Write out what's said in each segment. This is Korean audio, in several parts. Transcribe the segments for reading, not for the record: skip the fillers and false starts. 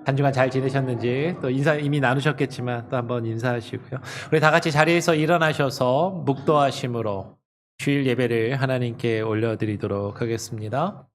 한 주간 잘 지내셨는지 또 인사 이미 나누셨겠지만 또 한번 인사하시고요. 우리 다 같이 자리에서 일어나셔서 묵도하심으로 주일 예배를 하나님께 올려드리도록 하겠습니다.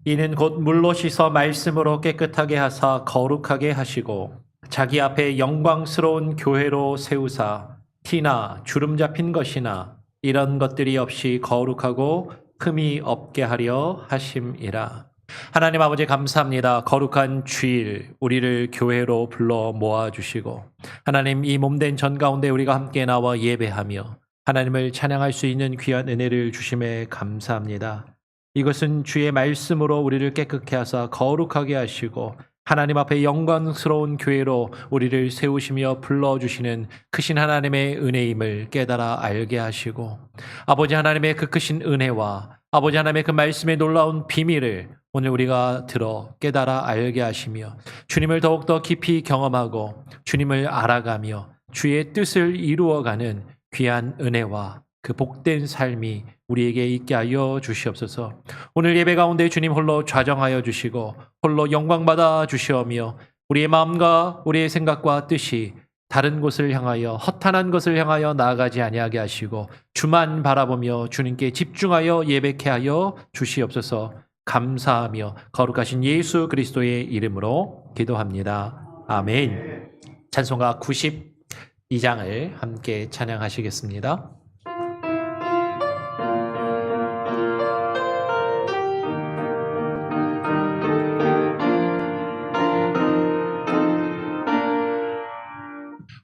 이는 곧 물로 씻어 말씀으로 깨끗하게 하사 거룩하게 하시고 자기 앞에 영광스러운 교회로 세우사 티나 주름 잡힌 것이나 이런 것들이 없이 거룩하고 흠이 없게 하려 하심이라. 하나님 아버지 감사합니다. 거룩한 주일 우리를 교회로 불러 모아주시고 하나님 이 몸된 전 가운데 우리가 함께 나와 예배하며 하나님을 찬양할 수 있는 귀한 은혜를 주심에 감사합니다. 이것은 주의 말씀으로 우리를 깨끗게 하사 거룩하게 하시고 하나님 앞에 영광스러운 교회로 우리를 세우시며 불러주시는 크신 하나님의 은혜임을 깨달아 알게 하시고 아버지 하나님의 그 크신 은혜와 아버지 하나님의 그 말씀의 놀라운 비밀을 오늘 우리가 들어 깨달아 알게 하시며 주님을 더욱더 깊이 경험하고 주님을 알아가며 주의 뜻을 이루어가는 귀한 은혜와 그 복된 삶이 우리에게 있게 하여 주시옵소서. 오늘 예배 가운데 주님 홀로 좌정하여 주시고 홀로 영광받아 주시오며 우리의 마음과 우리의 생각과 뜻이 다른 곳을 향하여 허탄한 것을 향하여 나아가지 아니하게 하시고 주만 바라보며 주님께 집중하여 예배케 하여 주시옵소서. 감사하며 거룩하신 예수 그리스도의 이름으로 기도합니다. 아멘. 찬송가 92장을 함께 찬양하시겠습니다.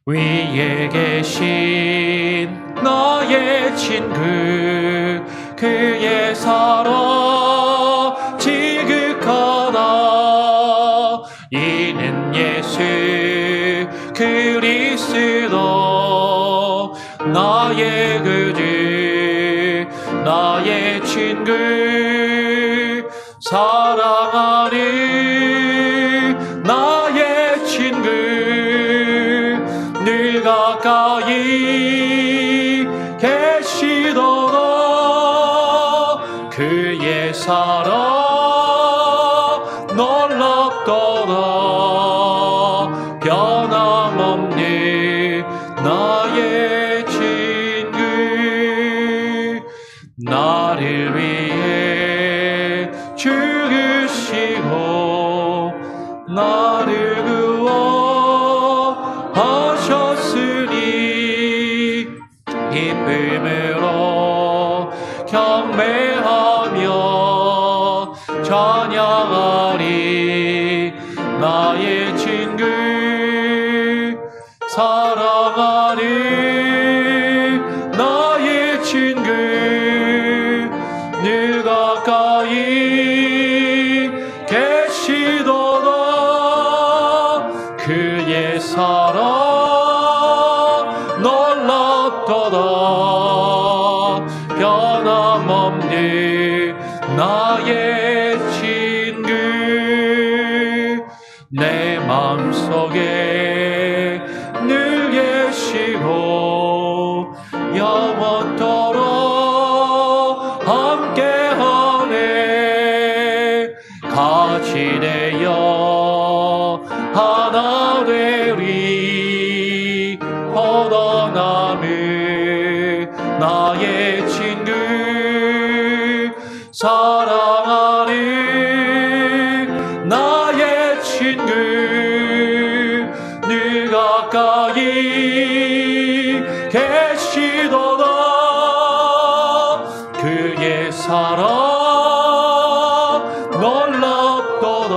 위에 계신 나의 친구 그의 사랑 지극하다. 이는 예수 그리스도 나의 구주 나의 친구 사랑하는 나의 친구 늘 가까이 계시도다. 그의 사랑 놀랍도다. 변함없는 나의 친구 나를 위해 죽으시고 나를 구원하셨으니 기쁨으로 경배하며 찬양하리. 나의 친구 사랑하는 나의 친구 늘 가까이 계시도다. 그의 사랑 놀랍도다. 변함없는 나의 친구 내 마음속에 늘 계시고 영원토록 함께하네. 같이 되어 하나 되리. 얻어남은 나의 친구 사랑하는 나의 친구 늘 가까이 계시도다. 그의 사랑 놀랍도다.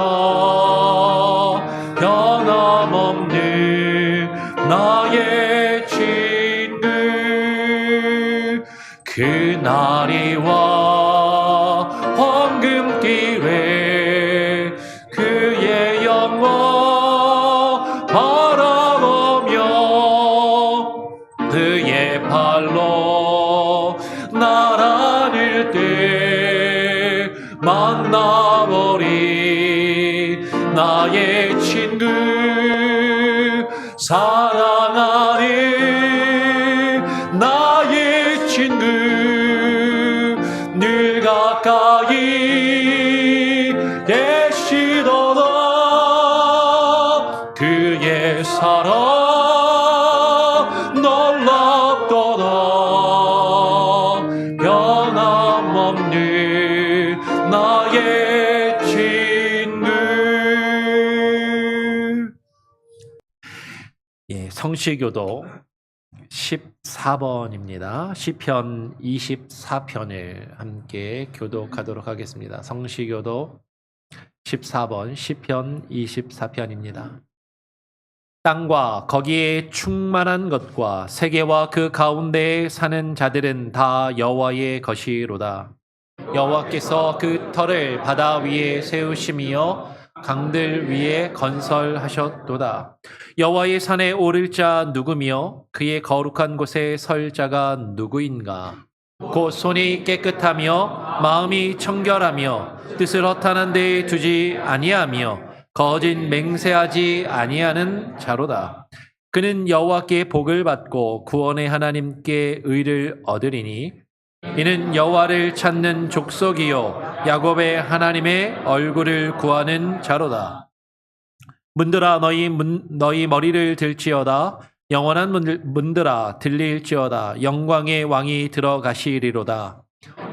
그날이 와 황금길에 그의 영광 바라보며 그의 발로 날아들 때 만나보리 나의 친구 사랑하는 나의 친구 늘 가까이 계시도다 그의 사랑 놀랍도다 변함없는 나의 친구. 예, 성시교도 14번입니다. 시편 24편을 함께 교독하도록 하겠습니다. 성시교도 14번 시편 24편입니다. 땅과 거기에 충만한 것과 세계와 그 가운데에 사는 자들은 다 여호와의 것이로다. 여호와께서 그 터를 바다 위에 세우심이요 강들 위에 건설하셨도다. 여호와의 산에 오를 자 누구며 그의 거룩한 곳에 설 자가 누구인가? 곧 손이 깨끗하며 마음이 청결하며 뜻을 허탄한 데에 두지 아니하며 거짓 맹세하지 아니하는 자로다. 그는 여호와께 복을 받고 구원의 하나님께 의를 얻으리니 이는 여호와를 찾는 족속이요 야곱의 하나님의 얼굴을 구하는 자로다. 문들아 너희 머리를 들지어다. 영원한 문들아 들릴지어다. 영광의 왕이 들어가시리로다.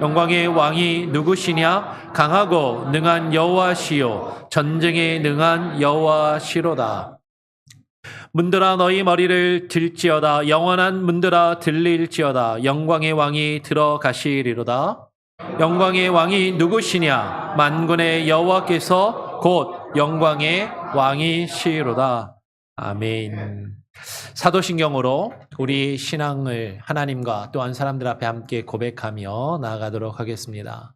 영광의 왕이 누구시냐? 강하고 능한 여호와시요 전쟁에 능한 여호와시로다. 문들아 너희 머리를 들지어다. 영원한 문들아 들릴지어다. 영광의 왕이 들어가시리로다. 영광의 왕이 누구시냐? 만군의 여호와께서 곧 영광의 왕이시로다. 아멘. 사도신경으로 우리 신앙을 하나님과 또한 사람들 앞에 함께 고백하며 나아가도록 하겠습니다.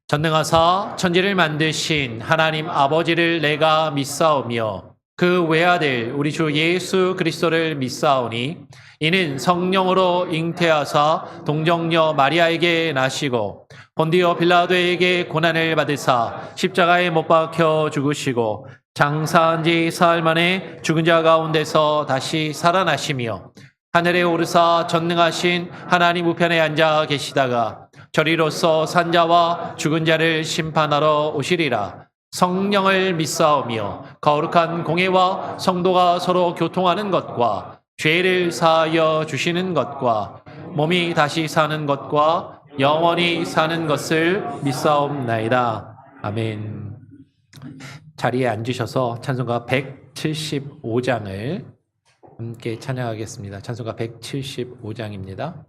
전능하사 천지를 만드신 하나님 아버지를 내가 믿사오며 그 외아들 우리 주 예수 그리스도를 믿사오니 이는 성령으로 잉태하사 동정녀 마리아에게 나시고 본디오 빌라도에게 고난을 받으사 십자가에 못 박혀 죽으시고 장사한 지 사흘 만에 죽은 자 가운데서 다시 살아나시며 하늘에 오르사 전능하신 하나님 우편에 앉아 계시다가 저리로서 산자와 죽은 자를 심판하러 오시리라. 성령을 믿사오며 거룩한 공회와 성도가 서로 교통하는 것과 죄를 사하여 주시는 것과 몸이 다시 사는 것과 영원히 사는 것을 믿사옵나이다. 아멘. 자리에 앉으셔서 찬송가 175장을 함께 찬양하겠습니다. 찬송가 175장입니다.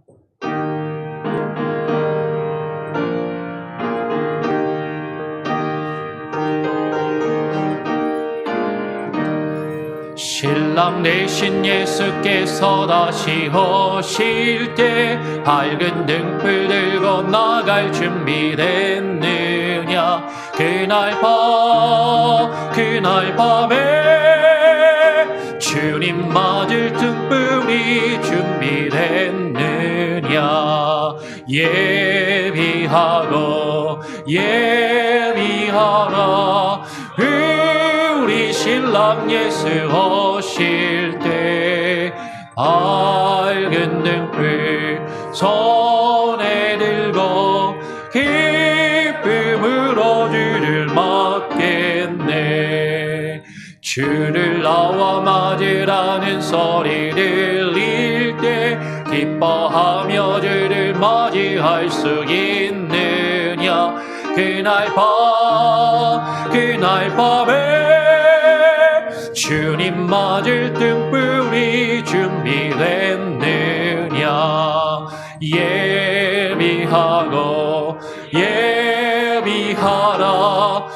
신랑 되신 예수께서 다시 오실 때 밝은 등불 들고 나갈 준비됐느냐? 그날 밤에 주님 맞을 등불이 준비됐느냐? 예비하라 우리 신랑 예수 오실 때 밝은 등불 손에 들고 기쁨으로 주를 맞겠네. 주를 나와 맞으라는 소리 들릴 때 기뻐하며 주를 맞이할 수 있느냐? 그날 밤에 주님 맞을 등불이 준비됐느냐? 예비하라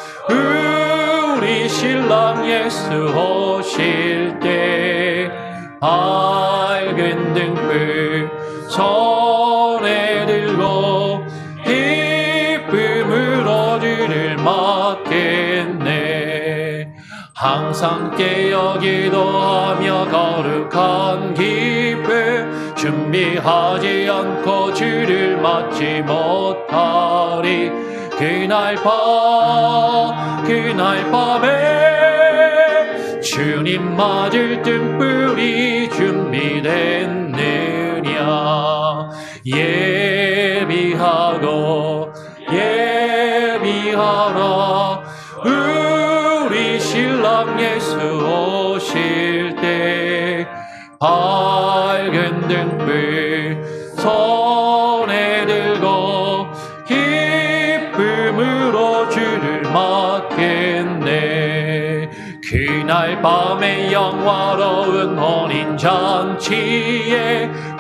우리 신랑 예수 오실 때 밝은 등불 손에 들 항상 깨어기도하며 거룩한 기쁨 준비하지 않고 주를 맞지 못하리. 그날 밤에 주님 맞을 등불이 준비됐느냐. 예비하라. 우리 신랑 예수 오실 때 밝은 등불 손에 들고 기쁨으로 주를 맞겠네. 그날 밤에 영화로운 혼인잔치에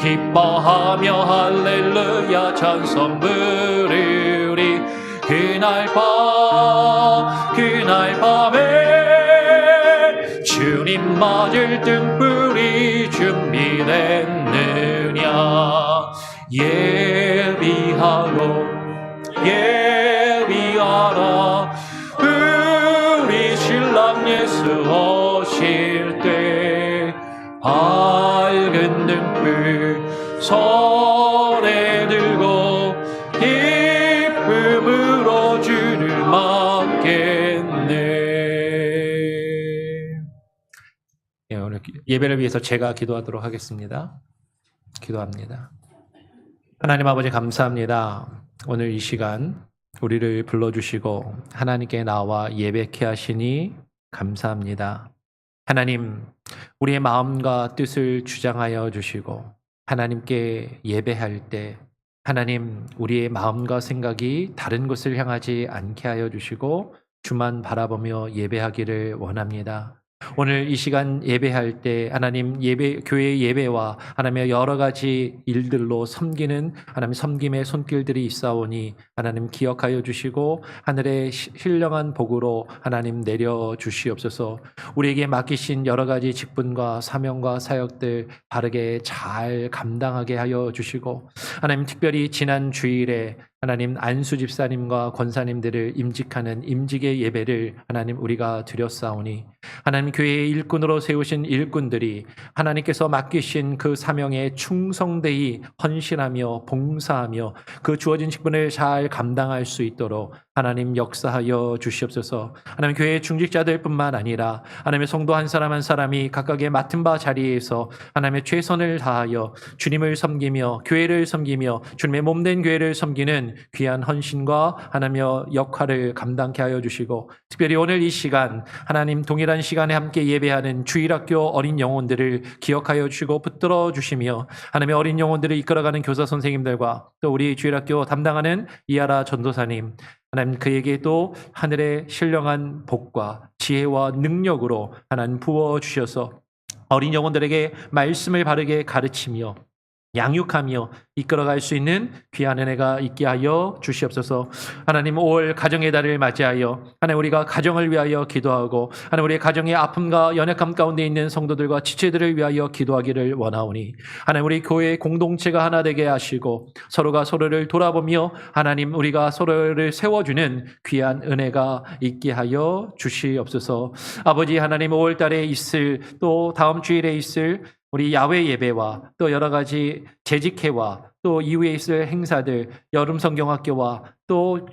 기뻐하며 할렐루야 찬송 부르리. 그날 밤에 주님 맞을 등불이 준비됐느냐. 예비하라. 우리 신랑 예수 오실 때 밝은 등불 손에 들고 기쁨으로 주를 맞겠네. 오늘 예배를 위해서 제가 기도하도록 하겠습니다. 기도합니다. 하나님 아버지 감사합니다. 오늘 이 시간 우리를 불러주시고 하나님께 나와 예배케 하시니 감사합니다. 하나님, 우리의 마음과 뜻을 주장하여 주시고 하나님께 예배할 때 하나님, 우리의 마음과 생각이 다른 곳을 향하지 않게 하여 주시고 주만 바라보며 예배하기를 원합니다. 오늘 이 시간 예배할 때 하나님 교회 예배와 하나님의 여러 가지 일들로 섬기는 하나님 섬김의 손길들이 있사오니 하나님 기억하여 주시고 하늘의 신령한 복으로 하나님 내려 주시옵소서. 우리에게 맡기신 여러 가지 직분과 사명과 사역들 바르게 잘 감당하게 하여 주시고 하나님 특별히 지난 주일에 하나님 안수 집사님과 권사님들을 임직하는 임직의 예배를 하나님 우리가 드렸사오니 하나님 교회의 일꾼으로 세우신 일꾼들이 하나님께서 맡기신 그 사명에 충성되이 헌신하며 봉사하며 그 주어진 직분을 잘 감당할 수 있도록 하나님 역사하여 주시옵소서. 하나님 교회의 중직자들뿐만 아니라 하나님의 성도 한 사람 한 사람이 각각의 맡은 바 자리에서 하나님의 최선을 다하여 주님을 섬기며 교회를 섬기며 주님의 몸된 교회를 섬기는 귀한 헌신과 하나님의 역할을 감당케 하여 주시고 특별히 오늘 이 시간 하나님 동일한 시간에 함께 예배하는 주일학교 어린 영혼들을 기억하여 주시고 붙들어 주시며 하나님의 어린 영혼들을 이끌어가는 교사 선생님들과 또 우리 주일학교 담당하는 이하라 전도사님 하나님 그에게도 하늘의 신령한 복과 지혜와 능력으로 하나님 부어주셔서 어린 영혼들에게 말씀을 바르게 가르치며 양육하며 이끌어갈 수 있는 귀한 은혜가 있게 하여 주시옵소서. 하나님 5월 가정의 달을 맞이하여 하나님 우리가 가정을 위하여 기도하고 하나님 우리의 가정의 아픔과 연약함 가운데 있는 성도들과 지체들을 위하여 기도하기를 원하오니 하나님 우리 교회의 공동체가 하나 되게 하시고 서로가 서로를 돌아보며 하나님 우리가 서로를 세워주는 귀한 은혜가 있게 하여 주시옵소서. 아버지 하나님 5월 달에 있을 또 다음 주일에 있을 우리 야외 예배와 또 여러 가지 재직회와 또 이후에 있을 행사들 여름 성경학교와 또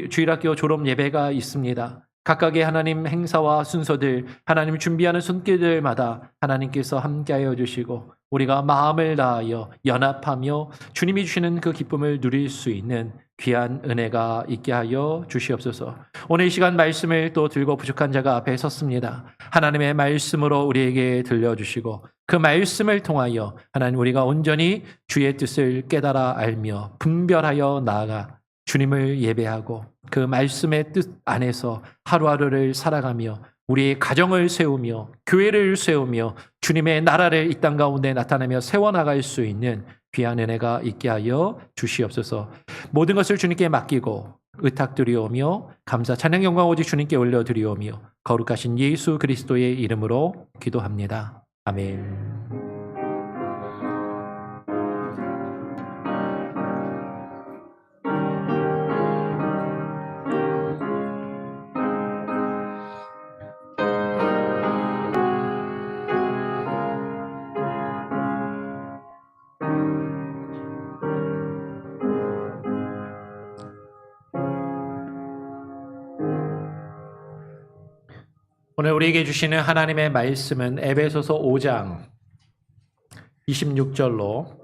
주일학교 졸업 예배가 있습니다. 각각의 하나님 행사와 순서들 하나님 준비하는 손길들마다 하나님께서 함께하여 주시고 우리가 마음을 다하여 연합하며 주님이 주시는 그 기쁨을 누릴 수 있는 귀한 은혜가 있게 하여 주시옵소서. 오늘 이 시간 말씀을 또 들고 부족한 자가 앞에 섰습니다. 하나님의 말씀으로 우리에게 들려주시고 그 말씀을 통하여 하나님 우리가 온전히 주의 뜻을 깨달아 알며 분별하여 나아가 주님을 예배하고 그 말씀의 뜻 안에서 하루하루를 살아가며 우리의 가정을 세우며 교회를 세우며 주님의 나라를 이 땅 가운데 나타내며 세워나갈 수 있는 귀한 은혜가 있게 하여 주시옵소서. 모든 것을 주님께 맡기고 의탁드리오며 감사 찬양 영광 오직 주님께 올려드리오며 거룩하신 예수 그리스도의 이름으로 기도합니다. 아멘. 오늘 우리에게 주시는 하나님의 말씀은 에베소서 5장 26절로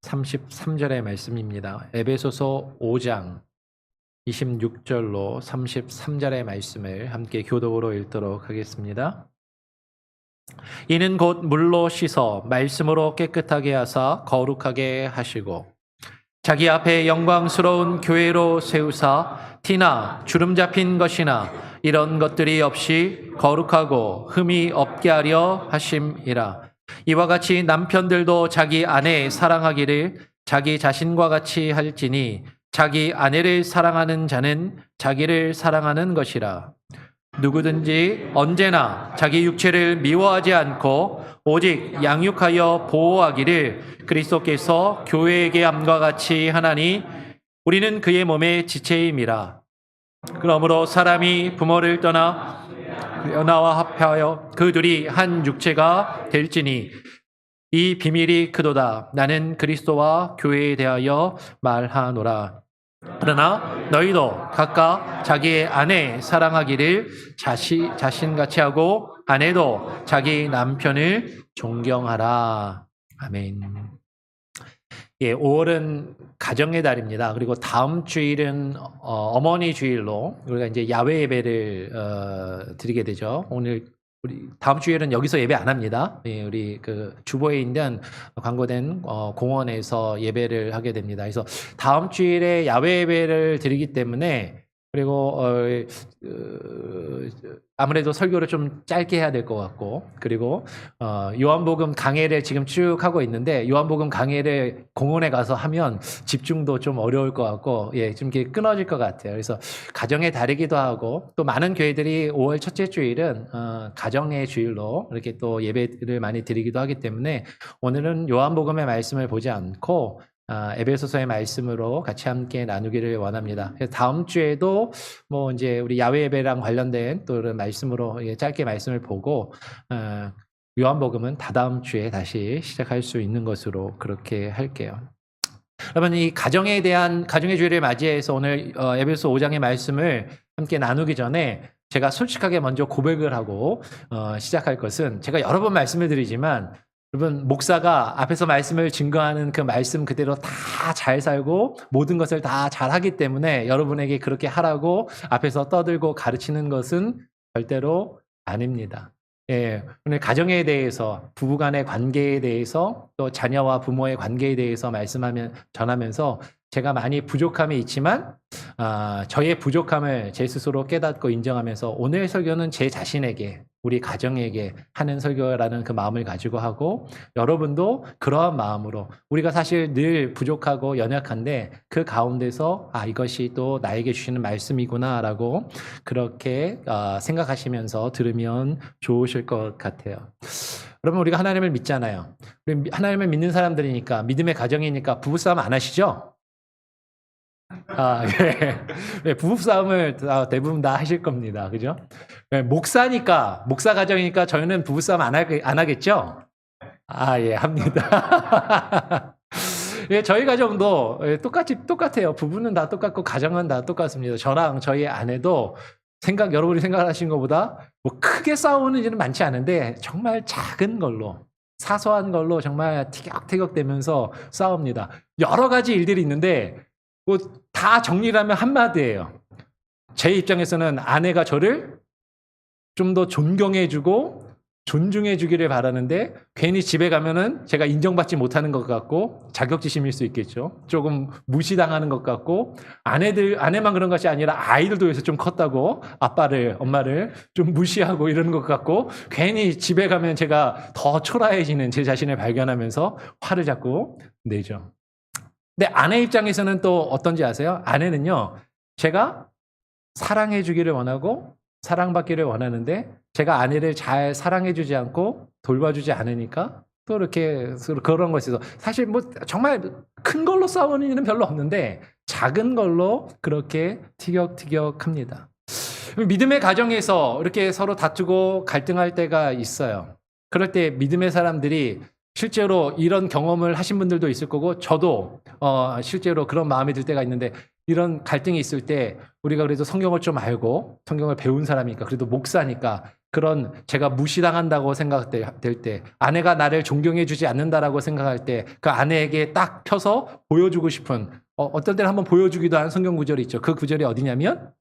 33절의 말씀입니다. 에베소서 5장 26절로 33절의 말씀을 함께 교독으로 읽도록 하겠습니다. 이는 곧 물로 씻어 말씀으로 깨끗하게 하사 거룩하게 하시고 자기 앞에 영광스러운 교회로 세우사 티나 주름 잡힌 것이나 이런 것들이 없이 거룩하고 흠이 없게 하려 하심이라. 이와 같이 남편들도 자기 아내 사랑하기를 자기 자신과 같이 할지니 자기 아내를 사랑하는 자는 자기를 사랑하는 것이라. 누구든지 언제나 자기 육체를 미워하지 않고 오직 양육하여 보호하기를 그리스도께서 교회에게 함과 같이 하나니 우리는 그의 몸의 지체임이라. 그러므로 사람이 부모를 떠나 연하와 합하여 그 둘이 한 육체가 될지니 이 비밀이 크도다. 나는 그리스도와 교회에 대하여 말하노라. 그러나 너희도 각각 자기의 아내 사랑하기를 자신같이 하고 아내도 자기 남편을 존경하라. 아멘. 예, 5월은 가정의 달입니다. 그리고 다음 주일은 어머니 주일로 우리가 이제 야외 예배를 드리게 되죠. 오늘 우리 다음 주일은 여기서 예배 안 합니다. 예, 우리 그 주보에 있는 광고된 공원에서 예배를 하게 됩니다. 그래서 다음 주일에 야외 예배를 드리기 때문에 그리고 아무래도 설교를 좀 짧게 해야 될 것 같고 그리고 요한복음 강해를 지금 쭉 하고 있는데 요한복음 강해를 공원에 가서 하면 집중도 좀 어려울 것 같고 예, 좀 이렇게 끊어질 것 같아요. 그래서 가정의 달이기도 하고 또 많은 교회들이 5월 첫째 주일은 가정의 주일로 이렇게 또 예배를 많이 드리기도 하기 때문에 오늘은 요한복음의 말씀을 보지 않고 에베소서의 말씀으로 같이 함께 나누기를 원합니다. 그래서 다음 주에도 뭐 이제 우리 야외 예배랑 관련된 또 이런 말씀으로 짧게 말씀을 보고 요한복음은 다다음 주에 다시 시작할 수 있는 것으로 그렇게 할게요. 여러분 이 가정에 대한 가정의 주일을 맞이해서 오늘 에베소 5장의 말씀을 함께 나누기 전에 제가 솔직하게 먼저 고백을 하고 시작할 것은 제가 여러 번 말씀을 드리지만 여러분 목사가 앞에서 말씀을 증거하는 그 말씀 그대로 다 잘 살고 모든 것을 다 잘하기 때문에 여러분에게 그렇게 하라고 앞에서 떠들고 가르치는 것은 절대로 아닙니다. 예, 오늘 가정에 대해서 부부간의 관계에 대해서 또 자녀와 부모의 관계에 대해서 전하면서 제가 많이 부족함이 있지만 저의 부족함을 제 스스로 깨닫고 인정하면서 오늘 설교는 제 자신에게 우리 가정에게 하는 설교라는 그 마음을 가지고 하고 여러분도 그러한 마음으로 우리가 사실 늘 부족하고 연약한데 그 가운데서 이것이 또 나에게 주시는 말씀이구나 라고 그렇게 생각하시면서 들으면 좋으실 것 같아요. 여러분 우리가 하나님을 믿잖아요. 우리 하나님을 믿는 사람들이니까 믿음의 가정이니까 부부싸움 안 하시죠? 예. 네, 부부싸움을 대부분 다 하실 겁니다. 그죠? 네, 목사 가정이니까 저희는 부부싸움 안 하겠죠? 예, 합니다. 예, 저희 가정도 똑같아요. 부부는 다 똑같고, 가정은 다 똑같습니다. 저랑 저희 아내도 여러분이 생각하신 것보다 뭐 크게 싸우는 일은 많지 않은데, 정말 작은 걸로, 사소한 걸로 정말 티격태격 되면서 싸웁니다. 여러 가지 일들이 있는데, 뭐 다 정리를 하면 한마디예요. 제 입장에서는 아내가 저를 좀 더 존경해주고 존중해주기를 바라는데 괜히 집에 가면은 제가 인정받지 못하는 것 같고 자격지심일 수 있겠죠. 조금 무시당하는 것 같고 아내만 그런 것이 아니라 아이들도 여기서 좀 컸다고 엄마를 좀 무시하고 이러는 것 같고 괜히 집에 가면 제가 더 초라해지는 제 자신을 발견하면서 화를 자꾸 내죠. 근데 아내 입장에서는 또 어떤지 아세요? 아내는요, 제가 사랑해 주기를 원하고 사랑받기를 원하는데 제가 아내를 잘 사랑해 주지 않고 돌봐주지 않으니까 또 이렇게 그런 것에서 사실 뭐 정말 큰 걸로 싸우는 일은 별로 없는데 작은 걸로 그렇게 티격태격합니다. 믿음의 가정에서 이렇게 서로 다투고 갈등할 때가 있어요. 그럴 때 믿음의 사람들이 실제로 이런 경험을 하신 분들도 있을 거고 저도 실제로 그런 마음이 들 때가 있는데 이런 갈등이 있을 때 우리가 그래도 성경을 좀 알고 성경을 배운 사람이니까 그래도 목사니까 그런 제가 무시당한다고 생각될 때, 아내가 나를 존경해주지 않는다라고 생각할 때 그 아내에게 딱 펴서 보여주고 싶은 어떤 때는 한번 보여주기도 하는 성경 구절이 있죠. 그 구절이 어디냐면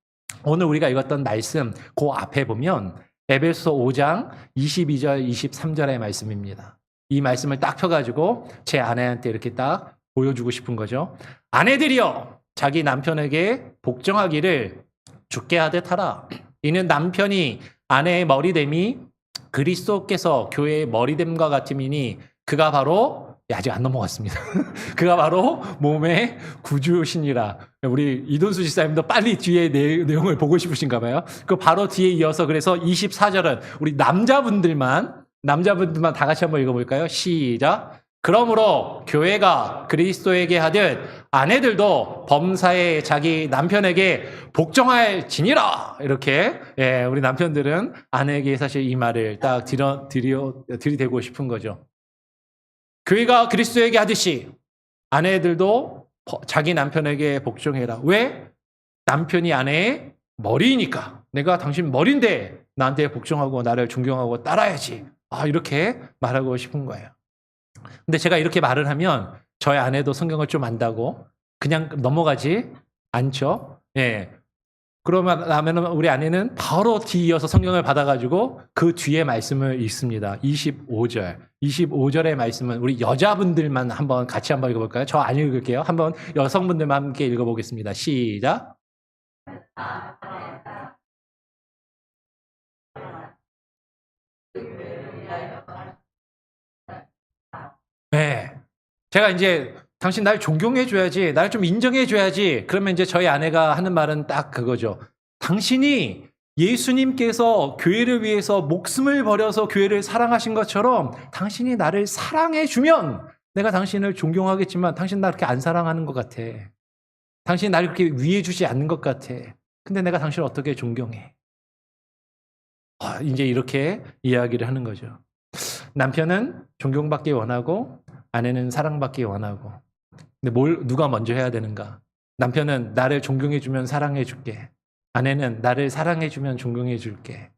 오늘 우리가 읽었던 말씀 그 앞에 보면 에베소 5장 22절 23절의 말씀입니다. 이 말씀을 딱 펴가지고 제 아내한테 이렇게 딱 보여주고 싶은 거죠. 아내들이여 자기 남편에게 복종하기를 주께 하듯 하라. 이는 남편이 아내의 머리됨이 그리스도께서 교회의 머리됨과 같음이니 그가 바로 아직 안 넘어갔습니다. 그가 바로 몸의 구주시니라. 우리 이돈수 지사님도 빨리 뒤에 내용을 보고 싶으신가 봐요. 그 바로 뒤에 이어서 그래서 24절은 우리 남자분들만 다 같이 한번 읽어볼까요? 시작. 그러므로 교회가 그리스도에게 하듯 아내들도 범사에 자기 남편에게 복종할지니라. 이렇게 우리 남편들은 아내에게 사실 이 말을 딱 들이대고 싶은 거죠. 교회가 그리스도에게 하듯이 아내들도 자기 남편에게 복종해라. 왜? 남편이 아내의 머리이니까. 내가 당신 머리인데 나한테 복종하고 나를 존경하고 따라야지. 이렇게 말하고 싶은 거예요. 근데 제가 이렇게 말을 하면 저희 아내도 성경을 좀 안다고 그냥 넘어가지 않죠. 그러면 우리 아내는 바로 뒤이어서 성경을 받아가지고 그 뒤에 말씀을 읽습니다. 25절의 말씀은 우리 여자분들만 같이 한번 읽어볼까요? 저 안 읽을게요. 한번 여성분들만 함께 읽어보겠습니다. 시작. 제가 이제 당신 날 존경해줘야지, 날 좀 인정해줘야지. 그러면 이제 저희 아내가 하는 말은 딱 그거죠. 당신이 예수님께서 교회를 위해서 목숨을 버려서 교회를 사랑하신 것처럼 당신이 나를 사랑해주면 내가 당신을 존경하겠지만 당신 나 그렇게 안 사랑하는 것 같아. 당신이 나를 그렇게 위해주지 않는 것 같아. 근데 내가 당신을 어떻게 존경해? 이제 이렇게 이야기를 하는 거죠. 남편은 존경받기 원하고 아내는 사랑받기 원하고. 근데 누가 먼저 해야 되는가? 남편은 나를 존경해주면 사랑해줄게. 아내는 나를 사랑해주면 존경해줄게.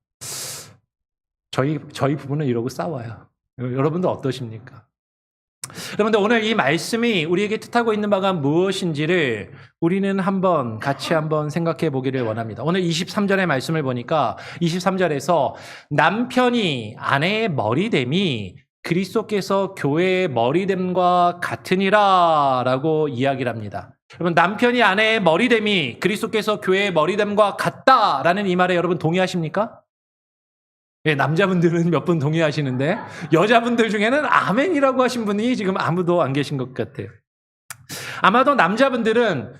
저희 부부는 이러고 싸워요. 여러분들 어떠십니까? 여러분들 오늘 이 말씀이 우리에게 뜻하고 있는 바가 무엇인지를 우리는 같이 한번 생각해 보기를 원합니다. 오늘 23절의 말씀을 보니까 23절에서 남편이 아내의 머리됨이 그리스도께서 교회의 머리됨과 같으니라 라고 이야기를 합니다. 여러분 남편이 아내의 머리됨이 그리스도께서 교회의 머리됨과 같다라는 이 말에 여러분 동의하십니까? 남자분들은 몇 분 동의하시는데 여자분들 중에는 아멘이라고 하신 분이 지금 아무도 안 계신 것 같아요. 아마도 남자분들은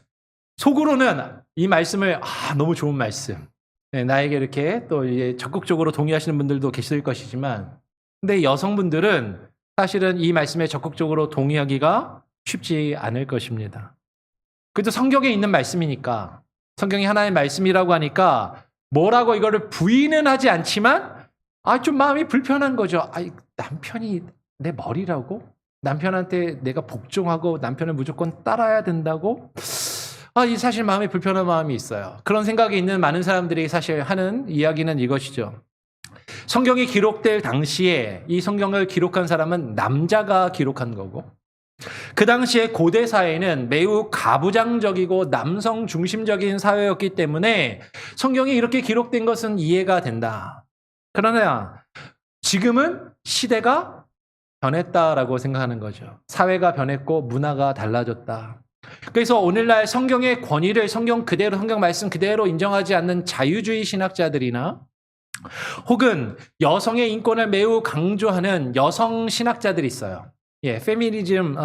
속으로는 이 말씀을 너무 좋은 말씀, 나에게 이렇게 또 이제 적극적으로 동의하시는 분들도 계실 것이지만 근데 여성분들은 사실은 이 말씀에 적극적으로 동의하기가 쉽지 않을 것입니다. 그래도 성경에 있는 말씀이니까 성경이 하나의 말씀이라고 하니까 뭐라고 이거를 부인은 하지 않지만 좀 마음이 불편한 거죠. 남편이 내 머리라고? 남편한테 내가 복종하고 남편을 무조건 따라야 된다고? 이 사실 마음이 불편한 마음이 있어요. 그런 생각이 있는 많은 사람들이 사실 하는 이야기는 이것이죠. 성경이 기록될 당시에 이 성경을 기록한 사람은 남자가 기록한 거고 그 당시에 고대 사회는 매우 가부장적이고 남성 중심적인 사회였기 때문에 성경이 이렇게 기록된 것은 이해가 된다. 그러나 지금은 시대가 변했다라고 생각하는 거죠. 사회가 변했고 문화가 달라졌다. 그래서 오늘날 성경의 권위를 성경 말씀 그대로 인정하지 않는 자유주의 신학자들이나 혹은 여성의 인권을 매우 강조하는 여성 신학자들이 있어요. 페미니즘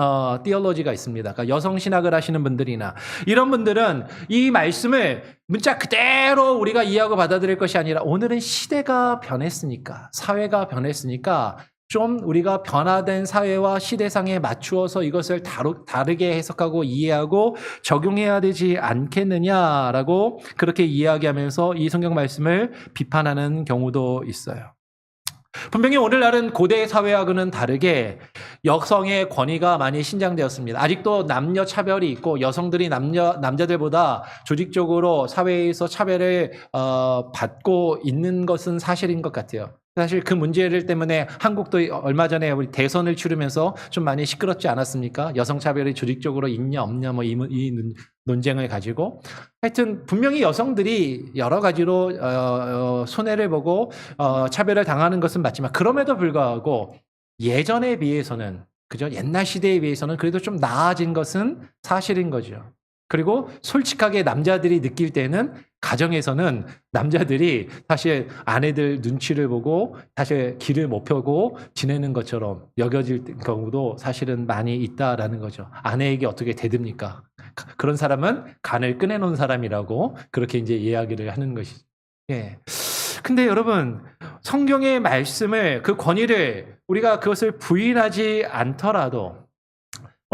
티올로지가 있습니다. 그러니까 여성 신학을 하시는 분들이나 이런 분들은 이 말씀을 문자 그대로 우리가 이해하고 받아들일 것이 아니라 오늘은 시대가 변했으니까 사회가 변했으니까 좀 우리가 변화된 사회와 시대상에 맞추어서 이것을 다르게 해석하고 이해하고 적용해야 되지 않겠느냐라고 그렇게 이야기하면서 이 성경 말씀을 비판하는 경우도 있어요. 분명히 오늘날은 고대 사회하고는 다르게 여성의 권위가 많이 신장되었습니다. 아직도 남녀 차별이 있고 여성들이 남자들보다 조직적으로 사회에서 차별을 받고 있는 것은 사실인 것 같아요. 사실 그 문제를 때문에 한국도 얼마 전에 우리 대선을 치르면서 좀 많이 시끄럽지 않았습니까? 여성 차별이 조직적으로 있냐 없냐 뭐 이 논쟁을 가지고 하여튼 분명히 여성들이 여러 가지로 손해를 보고 차별을 당하는 것은 맞지만 그럼에도 불구하고 예전에 비해서는 그죠? 옛날 시대에 비해서는 그래도 좀 나아진 것은 사실인 거죠. 그리고 솔직하게 남자들이 느낄 때는 가정에서는 남자들이 사실 아내들 눈치를 보고 사실 길을 못 펴고 지내는 것처럼 여겨질 경우도 사실은 많이 있다라는 거죠. 아내에게 어떻게 대듭니까? 그런 사람은 간을 꺼내놓은 사람이라고 그렇게 이제 이야기를 하는 것이죠. 예. 근데 여러분, 성경의 말씀을 그 권위를 우리가 그것을 부인하지 않더라도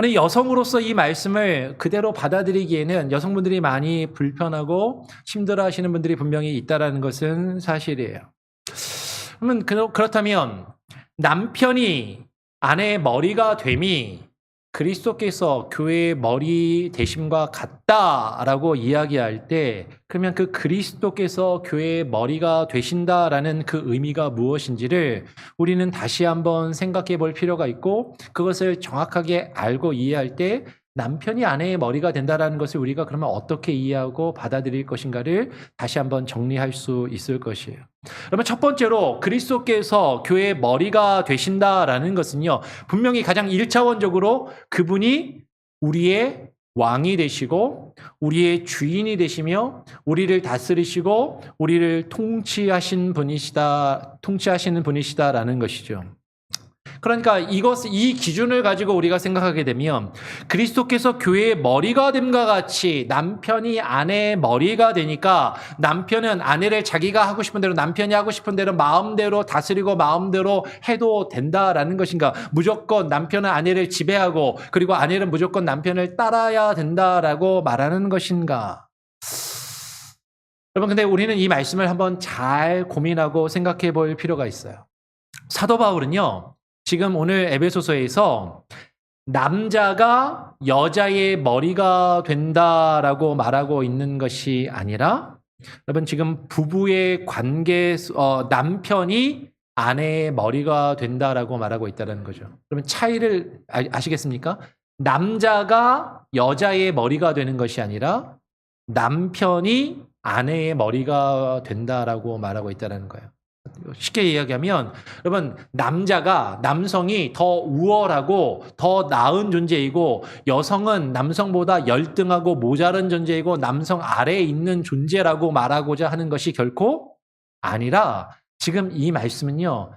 오늘 여성으로서 이 말씀을 그대로 받아들이기에는 여성분들이 많이 불편하고 힘들어하시는 분들이 분명히 있다라는 것은 사실이에요. 그러면 그렇다면 남편이 아내의 머리가 됨이 그리스도께서 교회의 머리 되심과 같다라고 이야기할 때 그러면 그 그리스도께서 교회의 머리가 되신다라는 그 의미가 무엇인지를 우리는 다시 한번 생각해 볼 필요가 있고 그것을 정확하게 알고 이해할 때 남편이 아내의 머리가 된다라는 것을 우리가 그러면 어떻게 이해하고 받아들일 것인가를 다시 한번 정리할 수 있을 것이에요. 그러면 첫 번째로 그리스도께서 교회의 머리가 되신다라는 것은요. 분명히 가장 1차원적으로 그분이 우리의 왕이 되시고 우리의 주인이 되시며 우리를 다스리시고 우리를 통치하시는 분이시다라는 것이죠. 그러니까 이 기준을 가지고 우리가 생각하게 되면 그리스도께서 교회의 머리가 됨과 같이 남편이 아내의 머리가 되니까 남편은 아내를 자기가 하고 싶은 대로 남편이 하고 싶은 대로 마음대로 다스리고 마음대로 해도 된다라는 것인가? 무조건 남편은 아내를 지배하고 그리고 아내는 무조건 남편을 따라야 된다라고 말하는 것인가? 여러분 근데 우리는 이 말씀을 한번 잘 고민하고 생각해 볼 필요가 있어요. 사도 바울은요. 지금 오늘 에베소서에서 남자가 여자의 머리가 된다라고 말하고 있는 것이 아니라 여러분 지금 부부의 관계 남편이 아내의 머리가 된다라고 말하고 있다는 거죠. 그러면 차이를 아시겠습니까? 남자가 여자의 머리가 되는 것이 아니라 남편이 아내의 머리가 된다라고 말하고 있다는 거예요. 쉽게 이야기하면 여러분 남성이 더 우월하고 더 나은 존재이고 여성은 남성보다 열등하고 모자른 존재이고 남성 아래에 있는 존재라고 말하고자 하는 것이 결코 아니라 지금 이 말씀은요.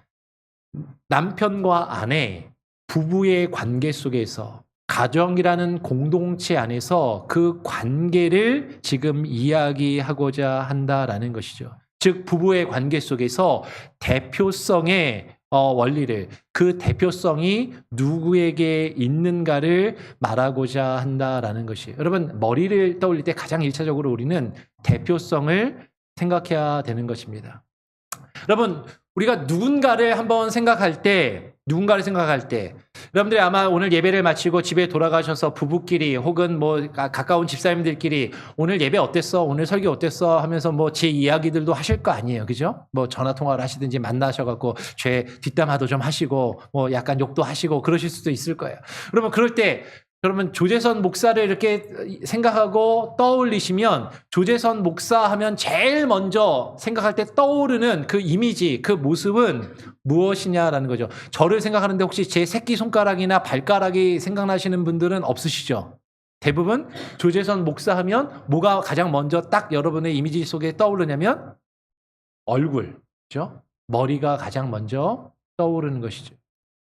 남편과 아내 부부의 관계 속에서 가정이라는 공동체 안에서 그 관계를 지금 이야기하고자 한다라는 것이죠. 즉 부부의 관계 속에서 대표성의 원리를 그 대표성이 누구에게 있는가를 말하고자 한다라는 것이 여러분 머리를 떠올릴 때 가장 1차적으로 우리는 대표성을 생각해야 되는 것입니다. 여러분 우리가 누군가를 생각할 때 여러분들이 아마 오늘 예배를 마치고 집에 돌아가셔서 부부끼리 혹은 뭐 가까운 집사님들끼리 오늘 예배 어땠어? 오늘 설교 어땠어? 하면서 뭐 제 이야기들도 하실 거 아니에요. 그죠? 뭐 전화 통화를 하시든지 만나셔갖고 죄 뒷담화도 좀 하시고 뭐 약간 욕도 하시고 그러실 수도 있을 거예요. 그러면 조재선 목사를 이렇게 생각하고 떠올리시면 조재선 목사 하면 제일 먼저 생각할 때 떠오르는 그 이미지, 그 모습은 무엇이냐라는 거죠. 저를 생각하는데 혹시 제 새끼손가락이나 발가락이 생각나시는 분들은 없으시죠? 대부분 조재선 목사 하면 뭐가 가장 먼저 딱 여러분의 이미지 속에 떠오르냐면 얼굴, 그죠? 머리가 가장 먼저 떠오르는 것이죠.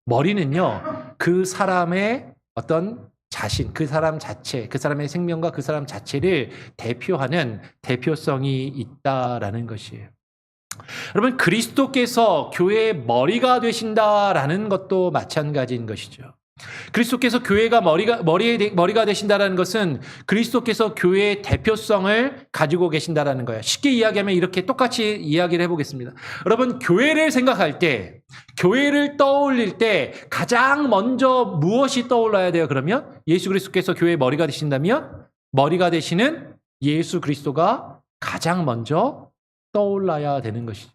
머리는요, 그 사람의 어떤 자신, 그 사람 자체, 그 사람의 생명과 그 사람 자체를 대표하는 대표성이 있다라는 것이에요. 여러분, 그리스도께서 교회의 머리가 되신다라는 것도 마찬가지인 것이죠. 그리스도께서 교회가 머리가 되신다라는 것은 그리스도께서 교회의 대표성을 가지고 계신다라는 거예요. 쉽게 이야기하면 이렇게 똑같이 이야기를 해보겠습니다. 여러분, 교회를 생각할 때 교회를 떠올릴 때 가장 먼저 무엇이 떠올라야 돼요? 그러면 예수 그리스도께서 교회의 머리가 되신다면 머리가 되시는 예수 그리스도가 가장 먼저 떠올라야 되는 것이죠.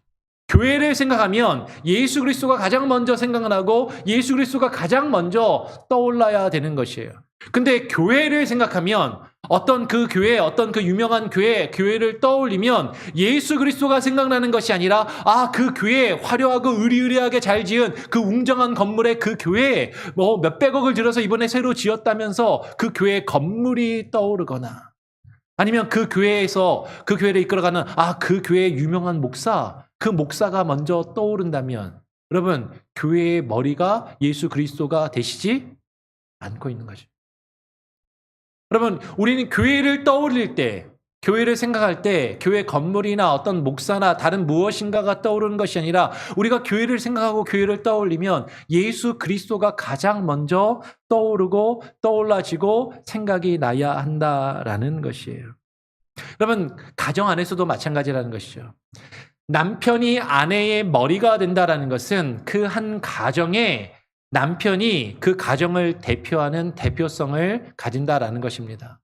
교회를 생각하면 예수 그리스도가 가장 먼저 생각나고 예수 그리스도가 가장 먼저 떠올라야 되는 것이에요. 근데 교회를 생각하면 어떤 그 교회, 어떤 그 유명한 교회를 떠올리면 예수 그리스도가 생각나는 것이 아니라 그 교회 화려하고 의리의리하게 잘 지은 그 웅장한 건물의 그 교회 뭐 몇백억을 들여서 이번에 새로 지었다면서 그 교회 건물이 떠오르거나 아니면 그 교회에서 그 교회를 이끌어가는 그 교회의 유명한 목사, 그 목사가 먼저 떠오른다면 여러분 교회의 머리가 예수 그리스도가 되시지 않고 있는 거죠. 여러분 우리는 교회를 떠올릴 때 교회를 생각할 때 교회 건물이나 어떤 목사나 다른 무엇인가가 떠오르는 것이 아니라 우리가 교회를 생각하고 교회를 떠올리면 예수 그리스도가 가장 먼저 떠오르고 떠올라지고 생각이 나야 한다라는 것이에요. 여러분 가정 안에서도 마찬가지라는 것이죠. 남편이 아내의 머리가 된다라는 것은 그 한 가정에 남편이 그 가정을 대표하는 대표성을 가진다라는 것입니다.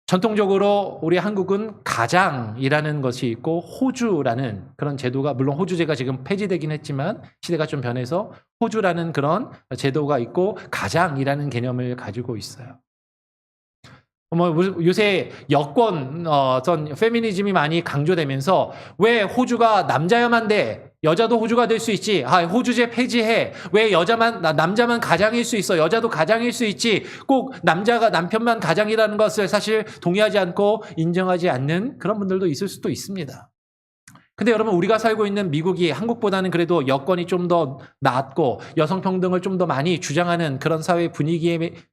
전통적으로 우리 한국은 가장이라는 것이 있고 호주라는 그런 제도가 물론 호주제가 지금 폐지되긴 했지만 시대가 좀 변해서 호주라는 그런 제도가 있고 가장이라는 개념을 가지고 있어요. 요새 여권 어떤 페미니즘이 많이 강조되면서 왜 호주가 남자야만 돼? 여자도 호주가 될 수 있지. 호주제 폐지해. 왜 남자만 가장일 수 있어? 여자도 가장일 수 있지. 꼭 남편만 가장이라는 것을 사실 동의하지 않고 인정하지 않는 그런 분들도 있을 수도 있습니다. 근데 여러분 우리가 살고 있는 미국이 한국보다는 그래도 여건이 좀 더 나았고 여성 평등을 좀 더 많이 주장하는 그런 사회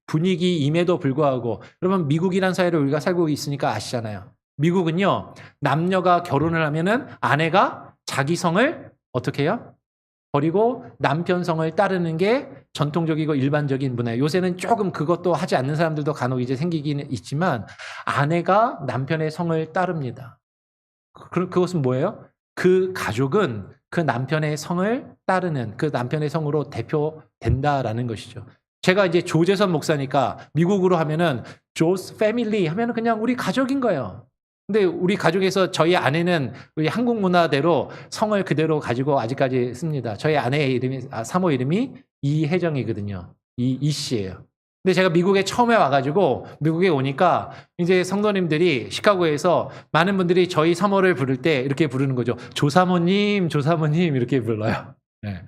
분위기임에도 불구하고 여러분 미국이란 사회를 우리가 살고 있으니까 아시잖아요. 미국은요 남녀가 결혼을 하면은 아내가 자기 성을 어떻게 해요? 버리고 남편 성을 따르는 게 전통적이고 일반적인 문화예요. 요새는 조금 그것도 하지 않는 사람들도 간혹 이제 생기긴 있지만 아내가 남편의 성을 따릅니다. 그것은 뭐예요? 그 가족은 그 남편의 성을 따르는 그 남편의 성으로 대표된다라는 것이죠. 제가 이제 조재선 목사니까 미국으로 하면은 조스 패밀리 하면은 그냥 우리 가족인 거예요. 근데 우리 가족에서 저희 아내는 우리 한국 문화대로 성을 그대로 가지고 아직까지 씁니다. 저희 아내의 이름이 사모 이름이 이혜정이거든요. 이 씨예요. 근데 제가 미국에 처음에 와가지고 미국에 오니까 이제 성도님들이 시카고에서 많은 분들이 저희 사모를 부를 때 이렇게 부르는 거죠. 조사모님 이렇게 불러요. 네.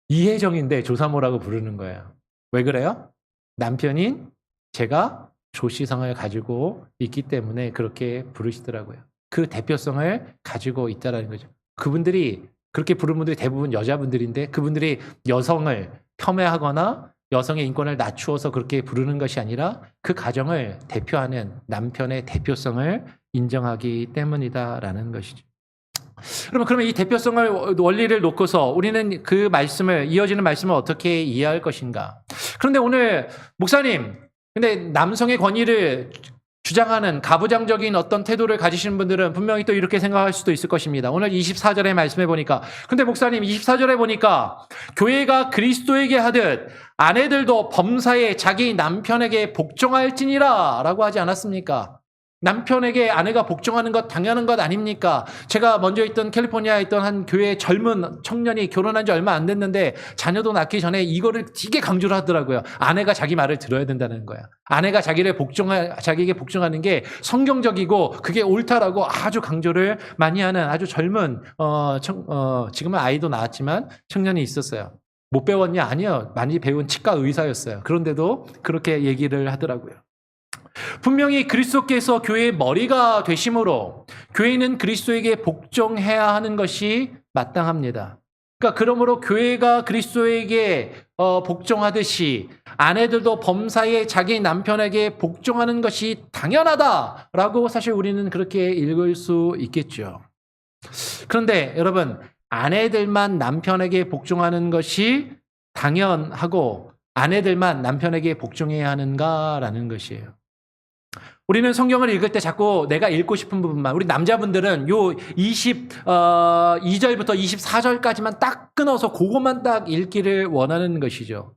이혜정인데 조사모라고 부르는 거예요. 왜 그래요? 남편인 제가 조씨성을 가지고 있기 때문에 그렇게 부르시더라고요. 그 대표성을 가지고 있다라는 거죠. 그분들이 그렇게 부르는 분들이 대부분 여자분들인데 그분들이 여성을 폄훼하거나 여성의 인권을 낮추어서 그렇게 부르는 것이 아니라 그 가정을 대표하는 남편의 대표성을 인정하기 때문이다라는 것이죠. 그러면 이 대표성을 원리를 놓고서 우리는 그 말씀을 이어지는 말씀을 어떻게 이해할 것인가? 그런데 오늘 목사님, 근데 남성의 권위를 주장하는 가부장적인 어떤 태도를 가지시는 분들은 분명히 또 이렇게 생각할 수도 있을 것입니다. 오늘 24절의 말씀에 보니까 근데 목사님 24절에 보니까 교회가 그리스도에게 하듯 아내들도 범사에 자기 남편에게 복종할지니라 라고 하지 않았습니까? 남편에게 아내가 복종하는 것 당연한 것 아닙니까? 제가 먼저 있던 캘리포니아에 있던 한 교회의 젊은 청년이 결혼한 지 얼마 안 됐는데 자녀도 낳기 전에 이거를 되게 강조를 하더라고요. 아내가 자기 말을 들어야 된다는 거야. 아내가 자기에게 복종하는 게 성경적이고 그게 옳다라고 아주 강조를 많이 하는 아주 젊은 지금은 아이도 낳았지만 청년이 있었어요. 못 배웠냐? 아니요. 많이 배운 치과 의사였어요. 그런데도 그렇게 얘기를 하더라고요. 분명히 그리스도께서 교회의 머리가 되심으로 교회는 그리스도에게 복종해야 하는 것이 마땅합니다. 그러니까 그러므로 교회가 그리스도에게 복종하듯이 아내들도 범사에 자기 남편에게 복종하는 것이 당연하다라고 사실 우리는 그렇게 읽을 수 있겠죠. 그런데 여러분 아내들만 남편에게 복종하는 것이 당연하고 아내들만 남편에게 복종해야 하는가라는 것이에요. 우리는 성경을 읽을 때 자꾸 내가 읽고 싶은 부분만, 우리 남자분들은 요 22절부터 24절까지만 딱 끊어서 그것만 딱 읽기를 원하는 것이죠.